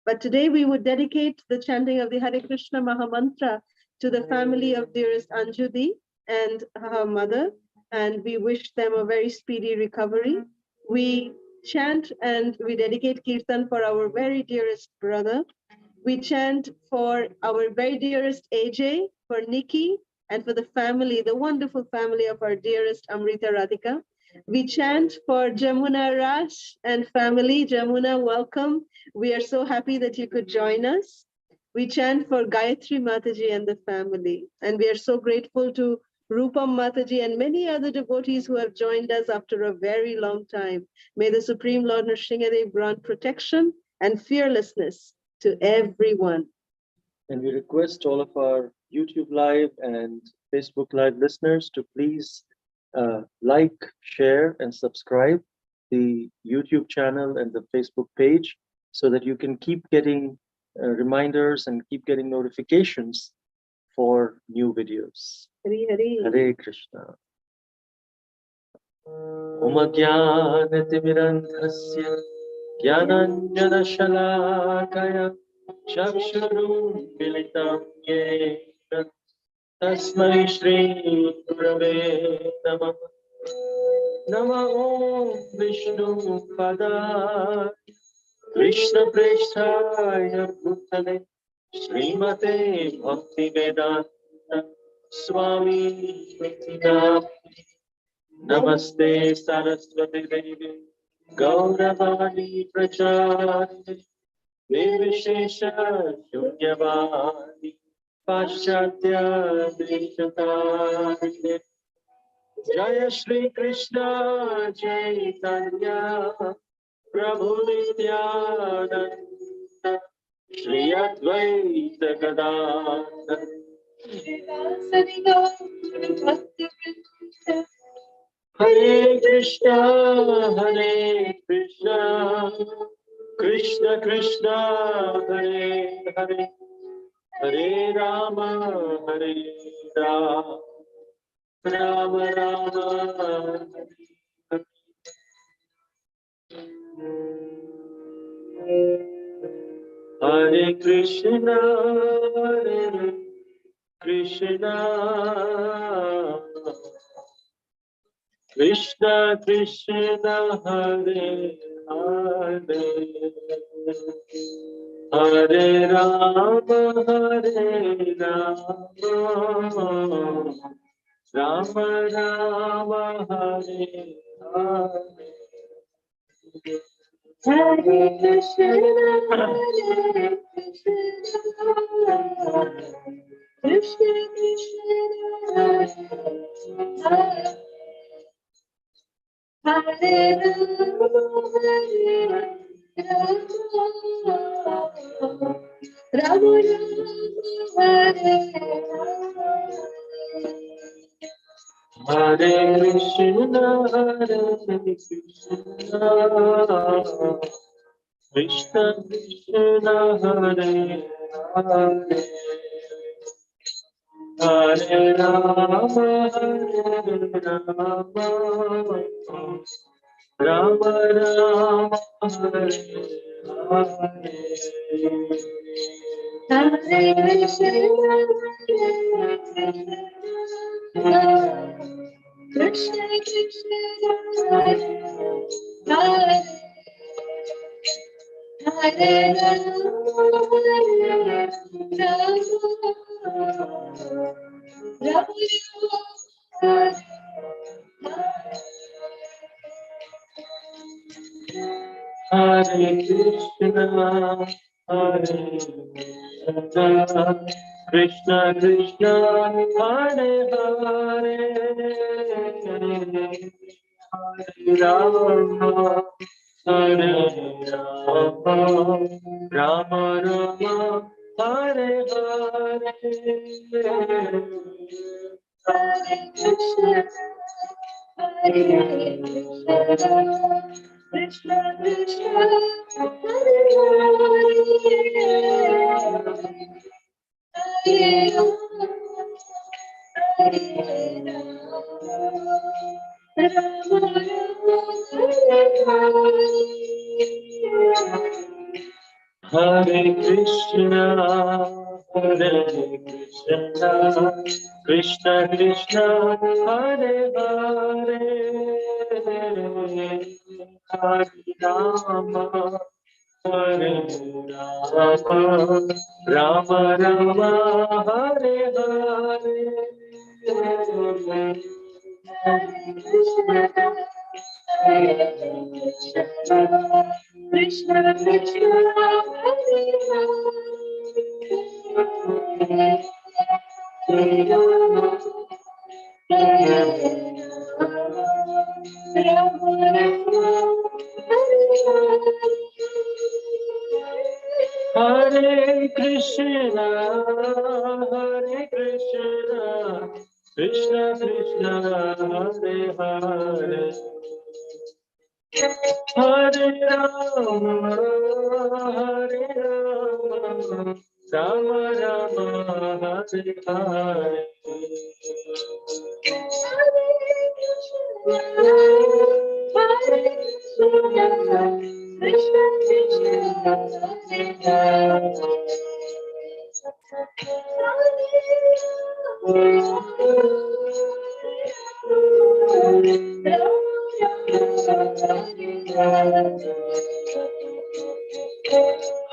But today we would dedicate the chanting of the Hare Krishna Mahamantra to the family of dearest Anjudi and her mother, and we wish them a very speedy recovery. We chant and we dedicate Kirtan for our very dearest brother. We chant for our very dearest AJ, for Nikki, and for the family, the wonderful family of our dearest Amrita Radhika. We chant for Jamuna Rash and family. Jamuna, welcome. We are so happy that you could join us. We chant for Gayatri Mataji and the family. And we are so grateful to Rupam Mataji and many other devotees who have joined us after a very long time. May the Supreme Lord Nrsingadev grant protection and fearlessness to everyone. And we request all of our YouTube Live and Facebook Live listeners to please like, share, and subscribe the YouTube channel and the Facebook page so that you can keep getting reminders and keep getting notifications for new videos. Hari Hari. Hare Krishna. Om Jnanatimirandhasya Jnananjana Shalakaya Chaksharum Militam Yena Tasmai Shri Gurave Namah. Nama Om Vishnu Padaya Krishna Preshthaya Bhutale Srimate Bhakti Vedanta Swami Nityananda. Namaste Saraswati Devi Gauravani Prachari Nirvishesha Shunyavani Paschatya Deshatari. Jaya Shri Krishna Chaitanya Prabhu Nityananda Shri Advaitakalasudha Hare Krishna Krishna Krishna Hare Hare Hare Rama Hare Rama Rama Rama Hare Krishna Krishna Krishna Krishna Hare Hare Hare Rama Rama Rama Hare Hare. Hare Krishna, Hare Krishna, Krishna Krishna, Hare Rama, Rama Hare Hare Krishna, Hare Krishna, Krishna Krishna, Hare Hare. Hare Rama, Rama Rama, Hare Hare. Hare Krishna, Krishna Krishna, Hare Hare Hare Krishna, Hare Krishna, Krishna Krishna, Hare Hare, Hare Rama, Hare Rama, Rama Rama, Hare Hare. Hare Krishna, Hare Krishna, Krishna Krishna, Hare Hare, Hare Hare Krishna, Hare Krishna, Krishna Krishna, Hare Hare, Hare Rama, Hare Rama, Rama Rama, Hare Hare. Krishna Krishna, Hare Hare Krishna, Hare Krishna, Krishna Krishna, Hare Hare, Hare Rama, Hare Rama,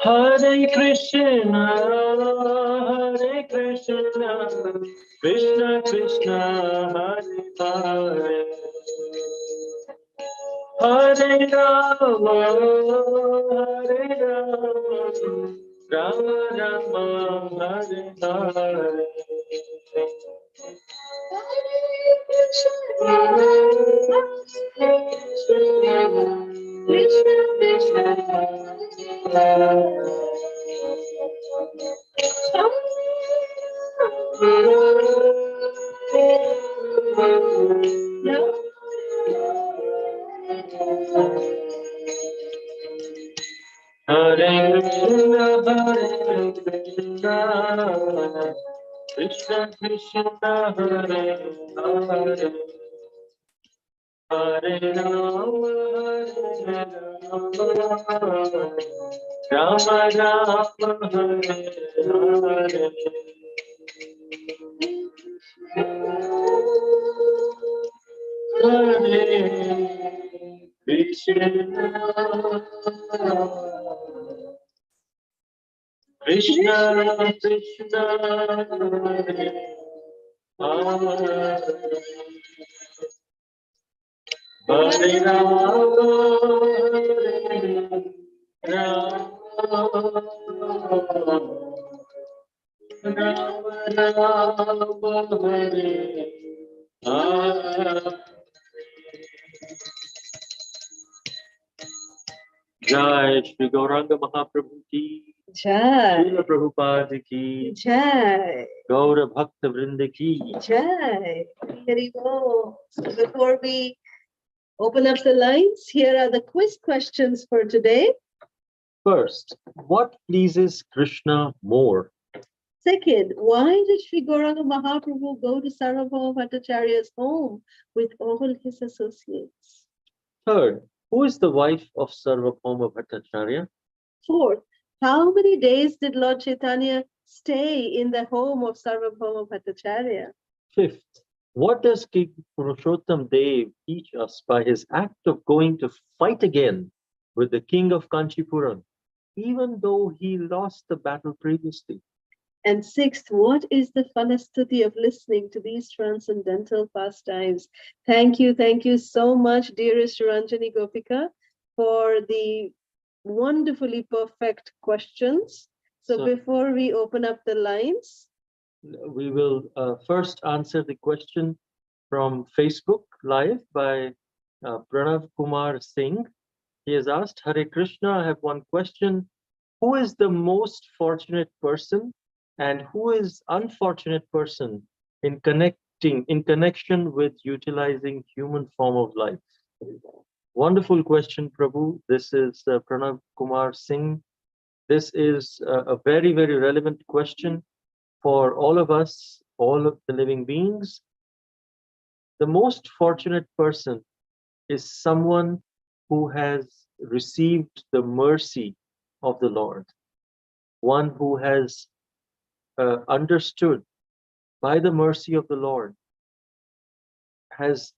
Hare Krishna, Hare Krishna, Krishna Krishna, Hare Hare, Hare Rama, Hare Rama, Rama Rama, Hare Hare. Hare Krishna, Krishna Krishna, Hare Hare, Hare Rama, Rama Rama, Hare Hare. Hare Krishna, Krishna Krishna, Hare Hare Rama, Rama Rama, Hare Hare. Jai Shri Gauranga Mahaprabhu ki, Jai. Srila Prabhupada ki, Jai. Gaura Bhakta Vrinda ki. Jai. Hari Bol. So before we open up the lines, here are the quiz questions for today. First, what pleases Krishna more? Second, why did Sri Gauranga Mahaprabhu go to Sarvabhouma Bhattacharya's home with all his associates? Third, who is the wife of Sarvabhouma Bhattacharya? Fourth, how many days did Lord Caitanya stay in the home of Sarvabhouma Bhattacharya? Fifth, what does King Purushottam Dev teach us by his act of going to fight again with the king of Kanchipuram, even though he lost the battle previously? And sixth, what is the Phala Stuti of listening to these transcendental pastimes? Thank you so much, dearest Ranjani Gopika, for the wonderfully perfect questions. So before we open up the lines, we will first answer the question from Facebook Live by Pranav Kumar Singh. He has asked, Hare Krishna, I have one question. Who is the most fortunate person and who is unfortunate person in connection with utilizing human form of life? Wonderful question, Prabhu. This is Pranav Kumar Singh. This is a very, very relevant question for all of us, all of the living beings. The most fortunate person is someone who has received the mercy of the Lord, one who has understood by the mercy of the Lord, has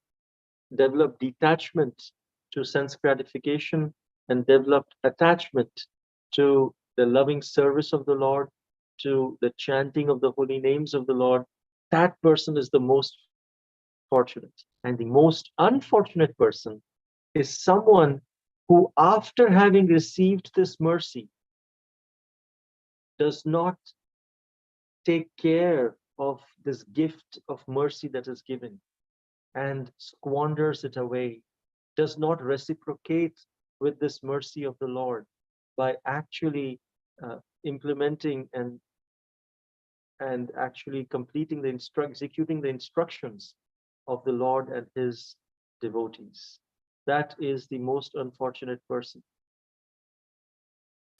developed detachment to sense gratification and developed attachment to the loving service of the Lord, to the chanting of the holy names of the Lord. That person is the most fortunate. And the most unfortunate person is someone who, after having received this mercy, does not take care of this gift of mercy that is given and squanders it away, does not reciprocate with this mercy of the Lord by actually implementing and actually completing executing the instructions of the Lord and his devotees. That is the most unfortunate person.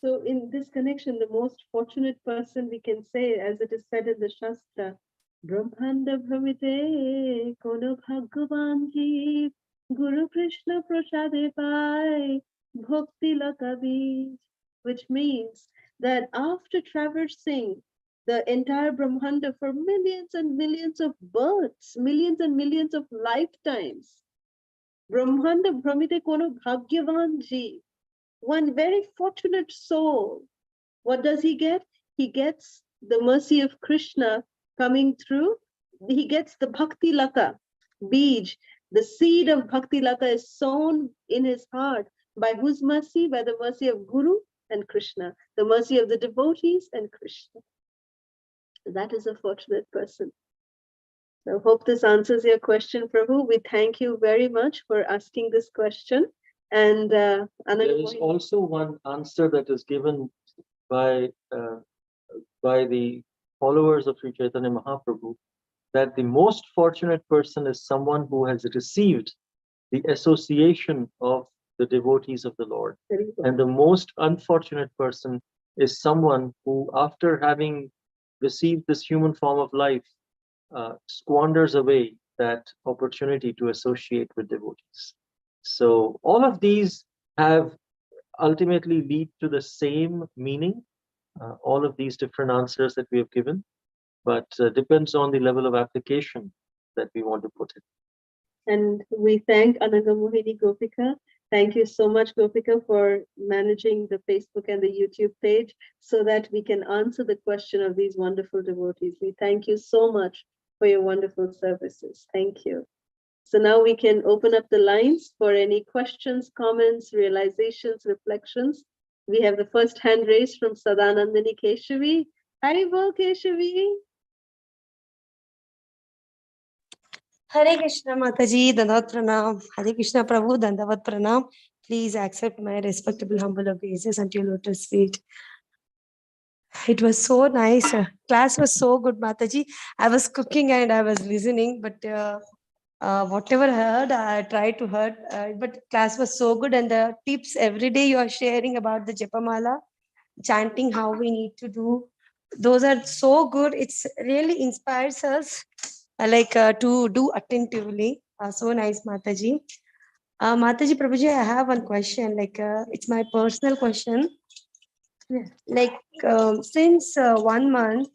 So in this connection, the most fortunate person we can say, as it is said in the Shastra, Brahmanda Bhamite Kono Bhagavan Jeev Guru Krishna Prasade Pai Bhakti Lata Bij, which means that after traversing the entire Brahmanda for millions and millions of births, millions and millions of lifetimes, Brahmanda Bhamite Kono Bhagyavan Jeev, one very fortunate soul, what does he get? He gets the mercy of Krishna coming through. He gets the Bhakti Lata, Bij. The seed of Bhakti Lata is sown in his heart. By whose mercy? By the mercy of Guru and Krishna, the mercy of the devotees and Krishna. That is a fortunate person. So I hope this answers your question, Prabhu. We thank you very much for asking this question. And there is also one answer that is given by the followers of Sri Chaitanya Mahaprabhu, that the most fortunate person is someone who has received the association of the devotees of the Lord. And the most unfortunate person is someone who, after having received this human form of life, squanders away that opportunity to associate with devotees. So all of these have ultimately lead to the same meaning, all of these different answers that we have given, but depends on the level of application that we want to put in. And we thank Anagamohini Gopika. Thank you so much, Gopika, for managing the Facebook and the YouTube page so that we can answer the question of these wonderful devotees. We thank you so much for your wonderful services. Thank you. So now we can open up the lines for any questions, comments, realizations, reflections. We have the first hand raised from Sadanandini Keshavi. Haribol Keshavi. Hare Krishna Mataji, Dandavat Pranam. Hare Krishna Prabhu, Dandavat Pranam. Please accept my respectable humble obeisances unto your lotus feet. It was so nice. Class was so good, Mataji. I was cooking and I was listening, but whatever I heard, I tried to heard. But class was so good, and the tips every day you are sharing about the Japamala, chanting, how we need to do. Those are so good. It's really inspires us to do attentively. So nice, Mataji. Mataji Prabhuji, I have one question. It's my personal question. Since 1 month,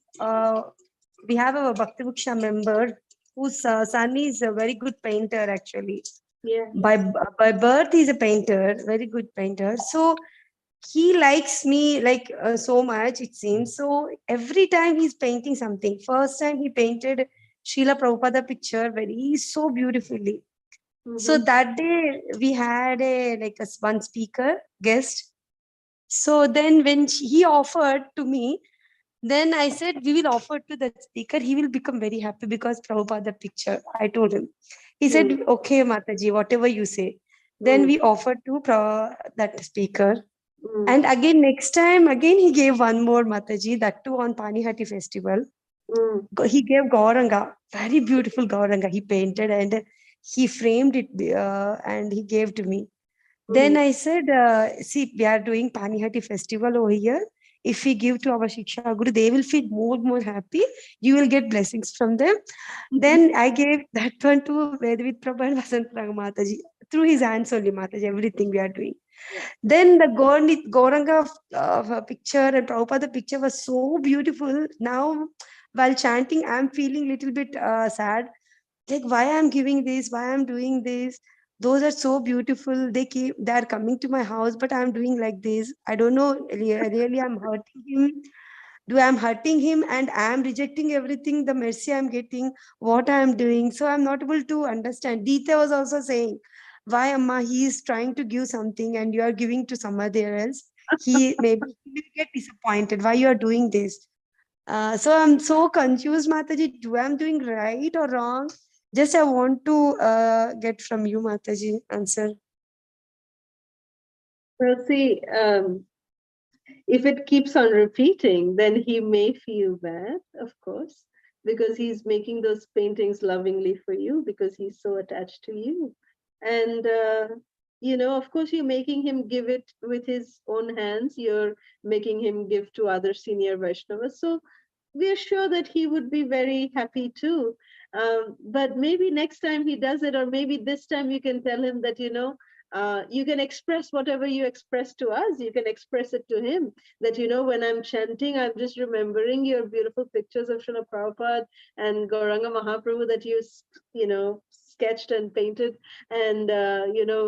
we have a Bhakti Bhuksha member whose son is a very good painter, actually. Yeah. By birth, he's a painter, very good painter. So he likes me so much, it seems. So every time he's painting something, first time he painted Srila Prabhupada picture so beautifully. So that day we had one speaker guest. So then when he offered to me, then I said, we will offer to that speaker. He will become very happy because Prabhupada picture. I told him. He said, okay, Mataji, whatever you say. Then we offered to that speaker. And again, next time, again, he gave one more Mataji, that too on Panihati festival. He gave Gauranga, very beautiful Gauranga. He painted and he framed it and he gave to me. Then I said, see, we are doing Panihati festival over here. If we give to our Shiksha Guru, they will feel more happy. You will get blessings from them. Then I gave that one to Vedavit Prabhu and Vasant Mataji. Through his hands only, Mataji, everything we are doing. Then the Gauranga picture and Prabhupada picture was so beautiful. Now, while chanting, I'm feeling little bit sad. Like, why I'm giving this? Why I'm doing this? Those are so beautiful. They are coming to my house, but I'm doing like this. I don't know. Really, I'm hurting him. I'm hurting him and I'm rejecting everything, the mercy I'm getting, what I'm doing. So I'm not able to understand. Deeta was also saying, why Amma, he is trying to give something and you are giving to somebody else. He maybe he will get disappointed. Why you are doing this? So I'm so confused, Mataji. Do I'm doing right or wrong? Just I want to get from you, Mataji, answer. Well, see, if it keeps on repeating, then he may feel bad, of course, because he's making those paintings lovingly for you, because he's so attached to you. And of course, you're making him give it with his own hands. You're making him give to other senior Vaishnavas. So we're sure that he would be very happy too. But maybe next time he does it, or maybe this time you can tell him that, you can express whatever you express to us, you can express it to him. That, when I'm chanting, I'm just remembering your beautiful pictures of Srila Prabhupada and Gauranga Mahaprabhu that sketched and painted. And,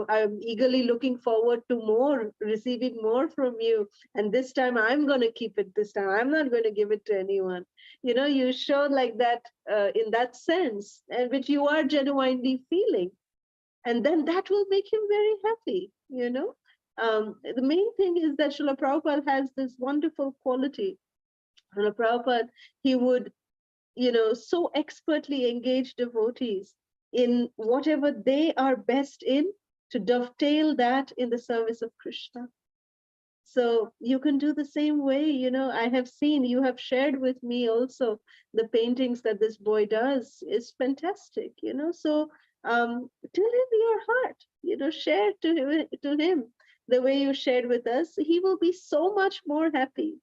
I'm eagerly looking forward to more, receiving more from you. And this time I'm going to keep it this time. I'm not going to give it to anyone. You show like that in that sense, and which you are genuinely feeling. And then that will make him very happy. The main thing is that Srila Prabhupada has this wonderful quality. Srila Prabhupada, he would, so expertly engage devotees in whatever they are best in, to dovetail that in the service of Krishna. So you can do the same way. I have seen, you have shared with me also the paintings that this boy does is fantastic. So tell him your heart, share to him the way you shared with us. He will be so much more happy.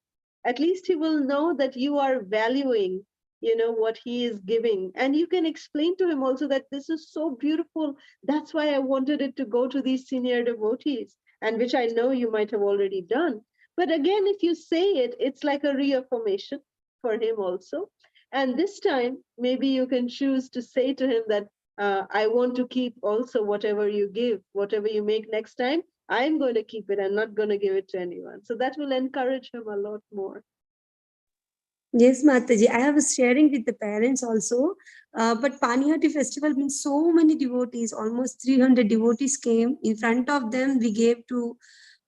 At least he will know that you are valuing, what he is giving. And you can explain to him also that this is so beautiful. That's why I wanted it to go to these senior devotees, and which I know you might have already done. But again, if you say it, it's like a reaffirmation for him also. And this time, maybe you can choose to say to him that, I want to keep also whatever you give, whatever you make next time, I'm going to keep it. I'm not going to give it to anyone. So that will encourage him a lot more. Yes, Mataji, I was sharing with the parents also. But Panihati festival means so many devotees, almost 300 devotees came. In front of them, we gave to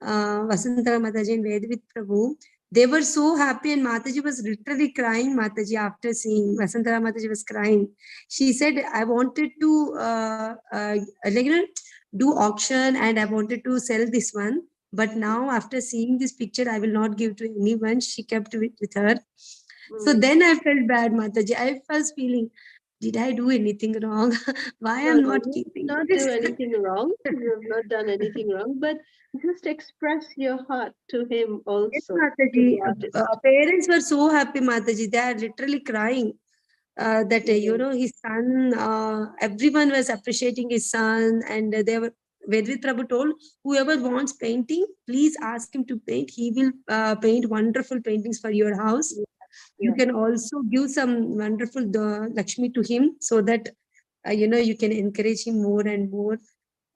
Vasantara Mataji and Vedavit Prabhu. They were so happy, and Mataji was literally crying, Mataji, after seeing. Vasantara Mataji was crying. She said, I wanted to do auction, and I wanted to sell this one. But now, after seeing this picture, I will not give to anyone. She kept it with her. So then I felt bad, Mataji. I was feeling, did I do anything wrong? Why No, I'm no, not you did keeping not this? do anything wrong. You have not done anything wrong, but just express your heart to him Yes, also, to Mataji. the artist. Parents were so happy, Mataji. They are literally crying. That his son, everyone was appreciating his son, and they were. Vedvit Prabhu told, whoever wants painting, please ask him to paint. He will paint wonderful paintings for your house. You can also give some wonderful Lakshmi to him, so that you can encourage him more and more.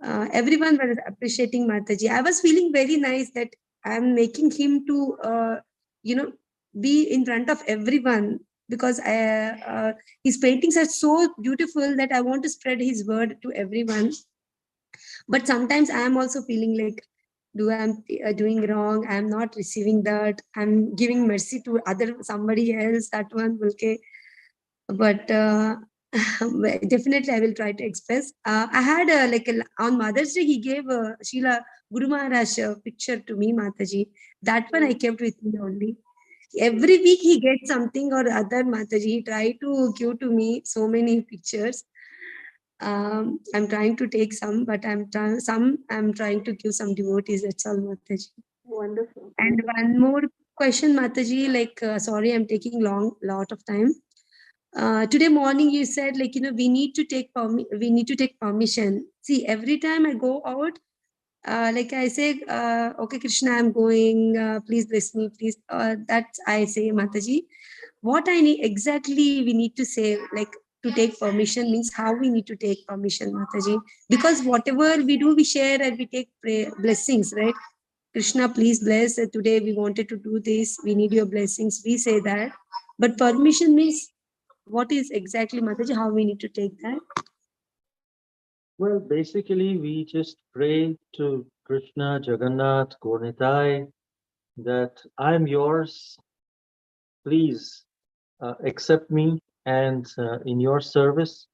Everyone was appreciating Mataji. I was feeling very nice that I'm making him to be in front of everyone, because his paintings are so beautiful that I want to spread his word to everyone. But sometimes I am also feeling like, do I'm doing wrong? I'm not receiving that. I'm giving mercy to somebody else. That one will okay. But definitely I will try to express. I had on Mother's Day, he gave Sheila Guru Maharaj picture to me, Mataji. That one I kept with me only. Every week he gets something or other, Mataji. He tried to give to me so many pictures. I'm trying to take some, but I'm trying to give some devotees. That's all, Mataji. Wonderful. And one more question, Mataji. Sorry, I'm taking lot of time. Today morning you said, we need to take permission. See, every time I go out, I say, okay, Krishna, I'm going, please bless me, please. That's I say, Mataji. What I need exactly, we need to say, to take permission means how we need to take permission, Mataji. Because whatever we do, we share and we take blessings, right? Krishna, please bless. Today we wanted to do this. We need your blessings. We say that. But permission means what is exactly, Mataji, how we need to take that? Well, basically, we just pray to Krishna, Jagannath, Gaurnitai, that I'm yours. Please accept me, and in your service,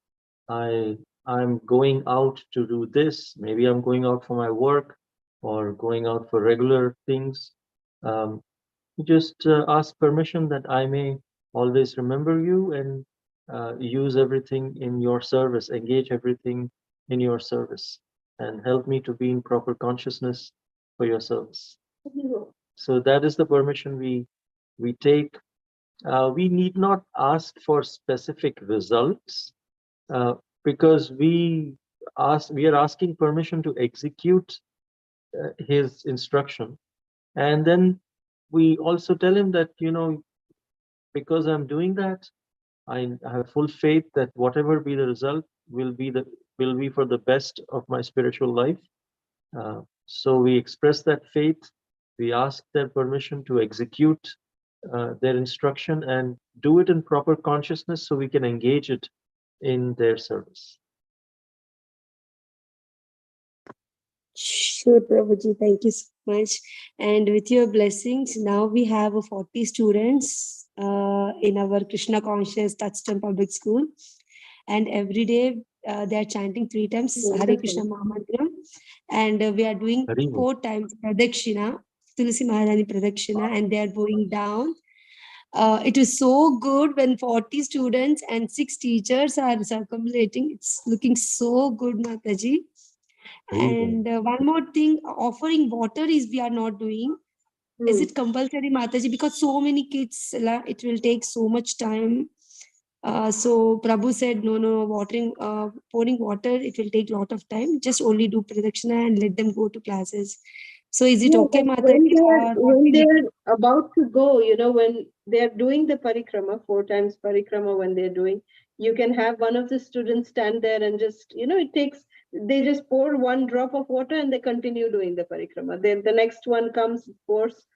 I'm going out to do this. Maybe I'm going out for my work or going out for regular things. Just ask permission that I may always remember you and use everything in your service, engage everything in your service. and help me to be in proper consciousness for your service. So that is the permission we take. We need not ask for specific results because we are asking permission to execute his instruction, and then we also tell him that, because I'm doing that, I have full faith that whatever be the result will be for the best of my spiritual life. So we express that faith. We ask their permission to execute their instruction and do it in proper consciousness so we can engage it in their service. Sure, Prabhuji, thank you so much. And with your blessings, now we have 40 students in our Krishna Conscious Touchstone Public School. And every day they are chanting 3 times Hare Krishna Mahamantra. And we are doing 4 times Pradakshina, Tulsi Maharani Pradakshina, and they are going down. It is so good when 40 students and 6 teachers are circumambulating. It's looking so good, Mataji. And one more thing, offering water is we are not doing. Is it compulsory, Mataji? Because so many kids, it will take so much time. So Prabhu said, no, pouring water, it will take a lot of time. Just only do pradakshina and let them go to classes. So is it okay, Mataji? When they're about to go, when they're doing the parikrama, 4 times parikrama when they're doing, you can have one of the students stand there and just, they just pour 1 drop of water and they continue doing the parikrama. Then the next one comes, pours,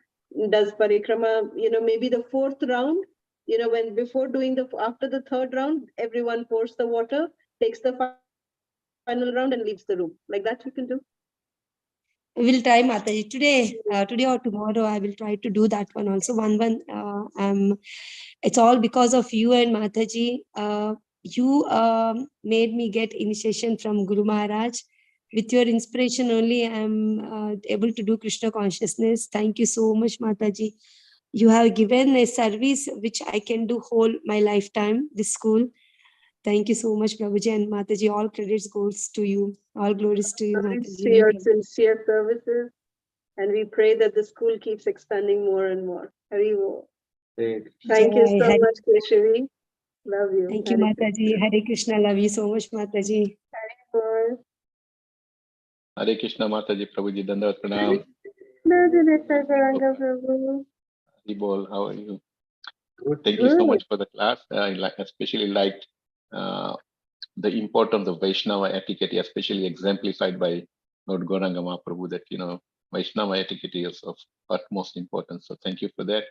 does parikrama, maybe the 4th round, after the 3rd round, everyone pours the water, takes the final round and leaves the room. Like that you can do. We will try, Mataji. Today or tomorrow, I will try to do that one also. It's all because of you and Mataji. You made me get initiation from Guru Maharaj. With your inspiration only, I am able to do Krishna consciousness. Thank you so much, Mataji. You have given a service which I can do whole my lifetime, this school. Thank you so much, Prabhuji and Mataji. All credits goes to you. All glories to you, Mataji. To your sincere services. And we pray that the school keeps expanding more and more. Haribol. Thank you so much, Keshavi. Love you. Thank you, Mataji. Hare Krishna. Love you so much, Mataji. Haribol. Hare Krishna, Mataji, Prabhuji, Dandavat Pranam. Haribol, how are you? Thank you so much for the class. I especially liked the importance of Vaishnava etiquette, especially exemplified by Lord Gauranga Mahaprabhu, that, Vaishnava etiquette is of utmost importance. So thank you for that.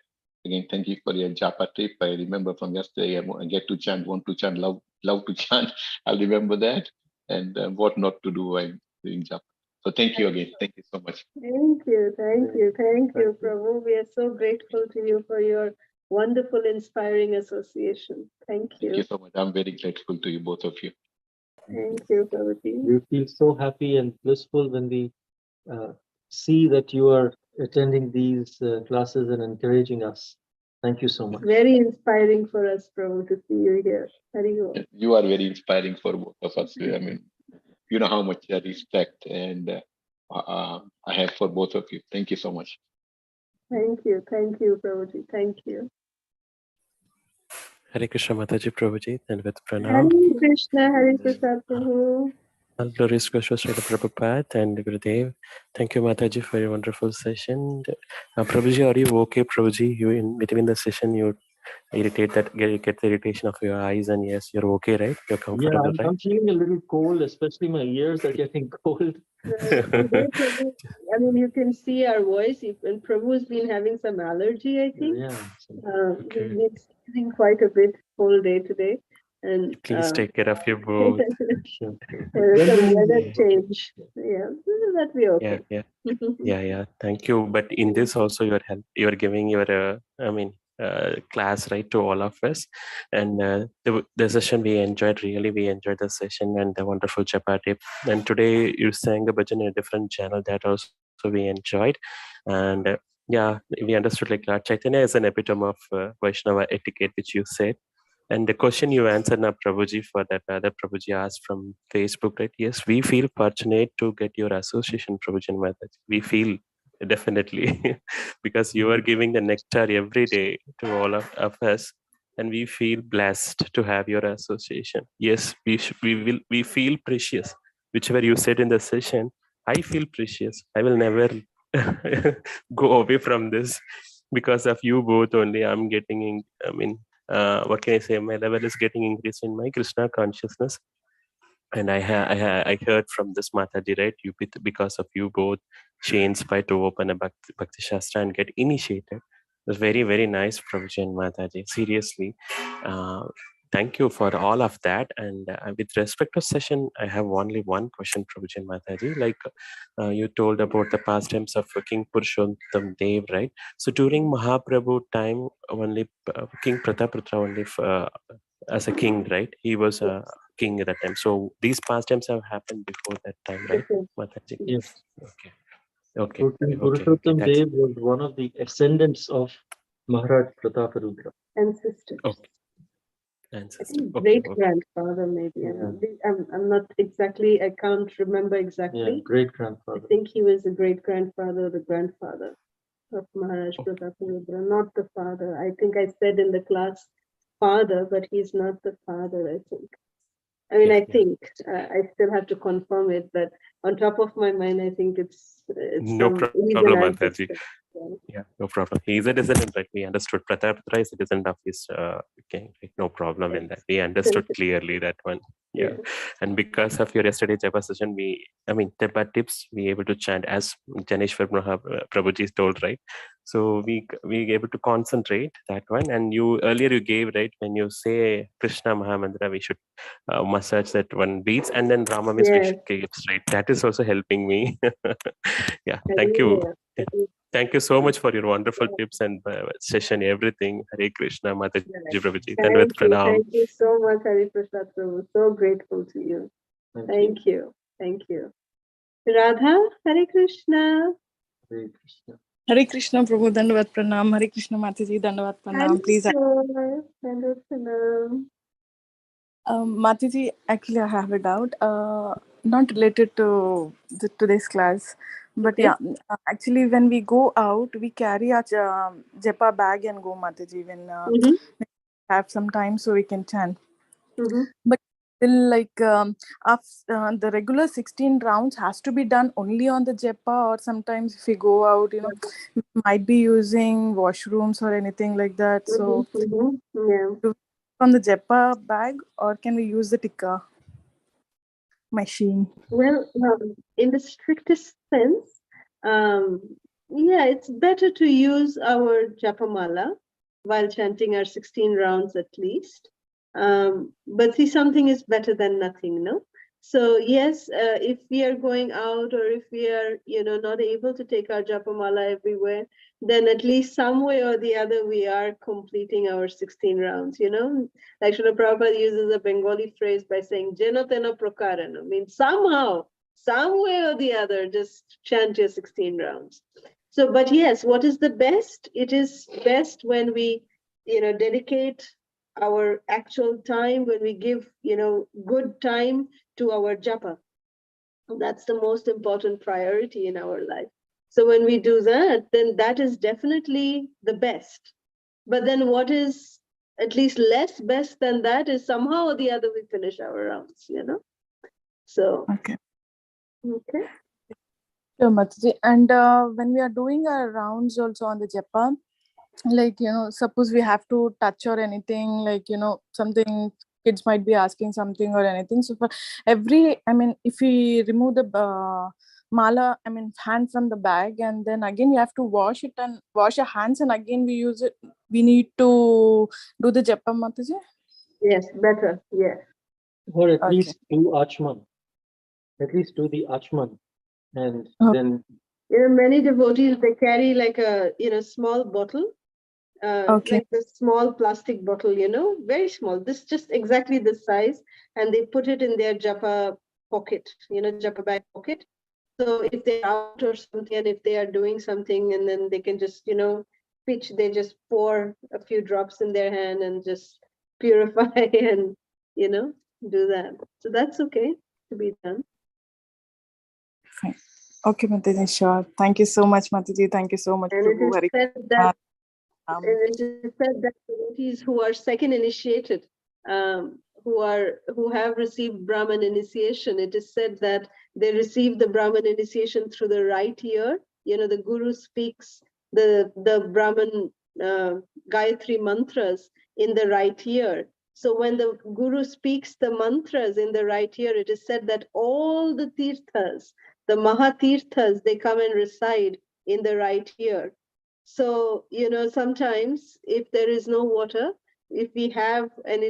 Again, thank you for your Japa trip. I remember from yesterday, I get to chant, want to chant, love to chant. I'll remember that, and what not to do while doing Japa. So thank you again. Thank you so much. Thank you, Prabhu. We are so grateful to you for your wonderful, inspiring association. Thank you. Thank you so much. I'm very grateful to you, both of you. Thank you, Prabhuji. We feel so happy and blissful when we see that you are attending these classes and encouraging us. Thank you so much. Very inspiring for us, Prabhu, to see you here. Haribol. You are very inspiring for both of us. I mean, you know how much I respect and I have for both of you. Thank you so much. Thank you, Prabhuji. Thank you. Hare Krishna Mataji Prabhuji, and with Pranam. Hare Krishna, Hare Krishna Prabhu. All glories goes to Prabhupada and Gurudev. Thank you, Mataji, for your wonderful session. Prabhuji, are you okay, Prabhuji? You in between the session, you get the irritation of your eyes, and yes, you're okay, right? You're comfortable, right? I'm feeling a little cold, especially my ears are getting cold. I mean, you can see our voice. And Prabhu's been having some allergy, I think. Yeah. He's been sneezing quite a bit whole day today. And please take care of your both. Sure. There's a weather change. Yeah, that we okay. Yeah. Thank you. But in this also, you are giving your class, right, to all of us, and the session we enjoyed the session and the wonderful chapati. And today you sang a bhajan in a different channel that also we enjoyed, and we understood like Lord Chaitanya is an epitome of Vaishnava etiquette, which you said. And the question you answered now, Prabhuji, for that other Prabhuji asked from Facebook, right? Yes, we feel fortunate to get your association, Prabhuji and Mataji. We feel definitely because you are giving the nectar every day to all of us, and we feel blessed to have your association. Yes, we feel precious. Whichever you said in the session, I feel precious. I will never go away from this because of you both only. I'm getting in, I mean, what can I say? My level is getting increased in my Krishna consciousness, and I heard from this Mataji, right? You because of you both, she inspired to open a Bhakti Shastra and get initiated. It was very, very nice, Prabhuji and Mataji. Seriously, uh, thank you for all of that. And with respect to session, I have only one question, Prabhuji and Mataji. Like you told about the pastimes of King Purushottam Dev, right? So during Mahaprabhu time, only King Prataputra only as a king, right? He was a king at that time. So these pastimes have happened before that time, right, Okay. Mataji? Yes. Okay. Okay. So King Okay. Purushottam That's Dev was one of the ascendants of Maharaj Prataparudra. Ancestors. okay. I Ancestor. think Okay. great grandfather, maybe. Yeah. I'm not exactly, I can't remember Yeah, exactly. great I grandfather. think he was the great grandfather, the grandfather of Maharaj Okay. Prataparudra, not the father. I think I said in the class father, but he's not the father, I think. I mean, Yeah. I think I still have to confirm it, but on top of my mind, I think it's No some problem, even Mataji. ancestor. Yeah. Yeah, no problem. He is a descendant, right? We understood. Prataputra is a descendant of his king. Right? No problem in that. We understood clearly that one. Yeah. Yeah. And because of your yesterday Japa session, Japa tips, we able to chant as Janeshwar Prabhuji told, right? So we able to concentrate that one. And you earlier you gave, right, when you say Krishna Mahamantra, we should massage that one beats, and then Rama means we Yes. should give straight. That is also helping me. Yeah. Thank you. Hallelujah. Thank you so much for your wonderful tips and session, everything. Hare Krishna, Mataji, Right. Prabhuji. Thank you. Pranam. Thank you so much, Hari Prasad Prabhu. So grateful to you. Thank you. Thank you. Radha, Hare Krishna. Hare Krishna. Hare Krishna, Prabhu, Dandavat Pranam. Hare Krishna, Mataji, Dandavat Pranam. Please. Dandavat Pranam. Mataji, actually, I have a doubt. Not related to today's class, but Okay. yeah, actually, when we go out, we carry our japa bag and go, Mataji, when Mm-hmm. we have some time so we can chant. Mm-hmm. But still, like the regular 16 rounds has to be done only on the japa, or sometimes if we go out, we might be using washrooms or anything like that. So, Mm-hmm. Yeah. on the japa bag, or can we use the tikka machine? Well, in the strictest sense, yeah, it's better to use our japamala while chanting our 16 rounds at least. But see, something is better than nothing, no? So yes, if we are going out, or if we are, not able to take our japamala everywhere, then at least some way or the other we are completing our 16 rounds, Like Srila Prabhupada uses a Bengali phrase by saying, Jeno teno prakaran, means somehow, some way or the other, just chant your 16 rounds. So, but yes, what is the best? It is best when we, dedicate our actual time, when we give, good time to our japa. That's the most important priority in our life. So when we do that, then that is definitely the best. But then what is at least less best than that is somehow or the other we finish our rounds, So, Okay. okay. Sure, Mataji. And when we are doing our rounds also on the japa, like, suppose we have to touch or anything, like, something, kids might be asking something or anything. So for every, if we remove the mala, hand from the bag, and then again you have to wash it and wash your hands, and again we use it, we need to do the japa, Mataji? Yes, better. Yes. Or at Okay. least do Achman. At least do the Achman. And then Many devotees, they carry like a, small bottle. Okay. Like the small plastic bottle, very small. This just exactly the size, and they put it in their japa pocket, japa bag pocket. So if they're out or something, and if they are doing something, and then they can just, pitch, they just pour a few drops in their hand and just purify and, do that. So that's okay to be done. Fine. Okay, Mataji, sure. Thank you so much, Mataji. Thank you so much. And Prabhu. it is Very said that, um, and it is said that devotees who are second initiated, who have received Brahman initiation, it is said that they receive the Brahman initiation through the right ear. The Guru speaks the Brahman Gayatri mantras in the right ear. So when the Guru speaks the mantras in the right ear, it is said that all the tirthas, the Mahatirthas, they come and reside in the right ear. So, sometimes if there is no water, if we have an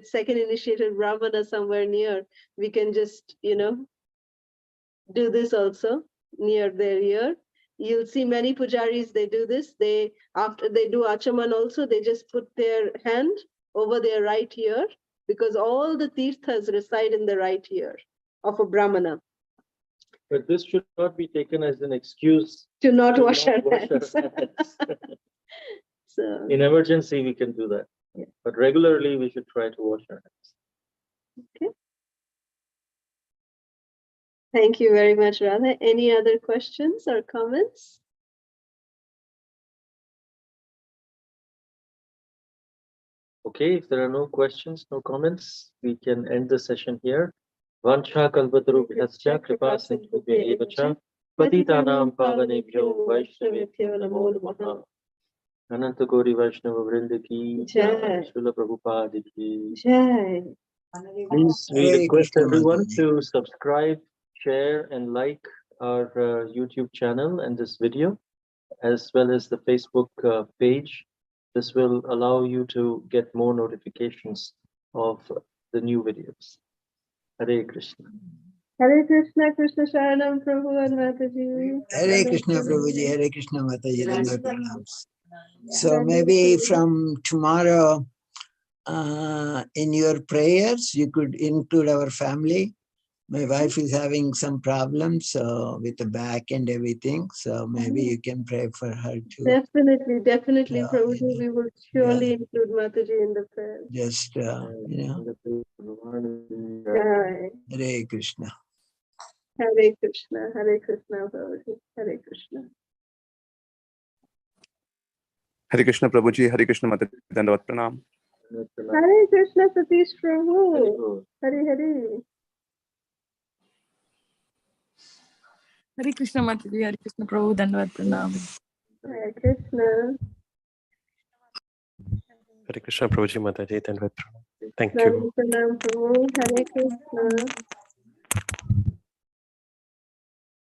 second initiated Brahmana somewhere near, we can just, do this also near their ear. You'll see many pujaris, they do this. After they do achaman also, they just put their hand over their right ear, because all the tirthas reside in the right ear of a Brahmana. But this should not be taken as an excuse To not to wash not our wash our hands. hands. So, In emergency, we can do that. Yeah. But regularly, we should try to wash our hands. okay. Thank you very much, Radha. Any other questions or comments? Okay, if there are no questions, no comments, we can end the session here. Vancha kalpatarubhyascha kripa sindhubhya eva cha patitanam pavanebhyo vaishnavebhyo namo namaha. Ananta Gauri Vaishnava Vrinda ki Jai. Srila Prabhupada ki. Jai. Please, we Hare request Krishna, everyone Mataji. to subscribe, share, and like our YouTube channel and this video, as well as the Facebook page. This will allow you to get more notifications of the new videos. Hare Krishna. Hare Krishna, Krishna Sharanam Prabhu and Mataji. Hare Krishna, Prabhuji. Hare Krishna, Mataji. Dandavad pranams. So maybe from tomorrow, in your prayers, you could include our family. My wife is having some problems with the back and everything. So maybe you can pray for her too. Definitely, Yeah, Prabhuji. We will surely include Mataji in the prayer. Just, Jai. Hare Krishna. Hare Krishna, Prabhuji. Hare Krishna. Hare Krishna Prabhuji, Hare Krishna Mataji, Dandavad pranam. Hare Krishna, Satish Prabhu. Hare Hare. Hare Krishna, Mataji. Hare Krishna, Prabhu. Dandavad pranam. Hare Krishna. Hare Krishna Prabhuji Mataji, Dandavad pranam. Thank Hare you. Krishna, Prabhu. Hare Krishna.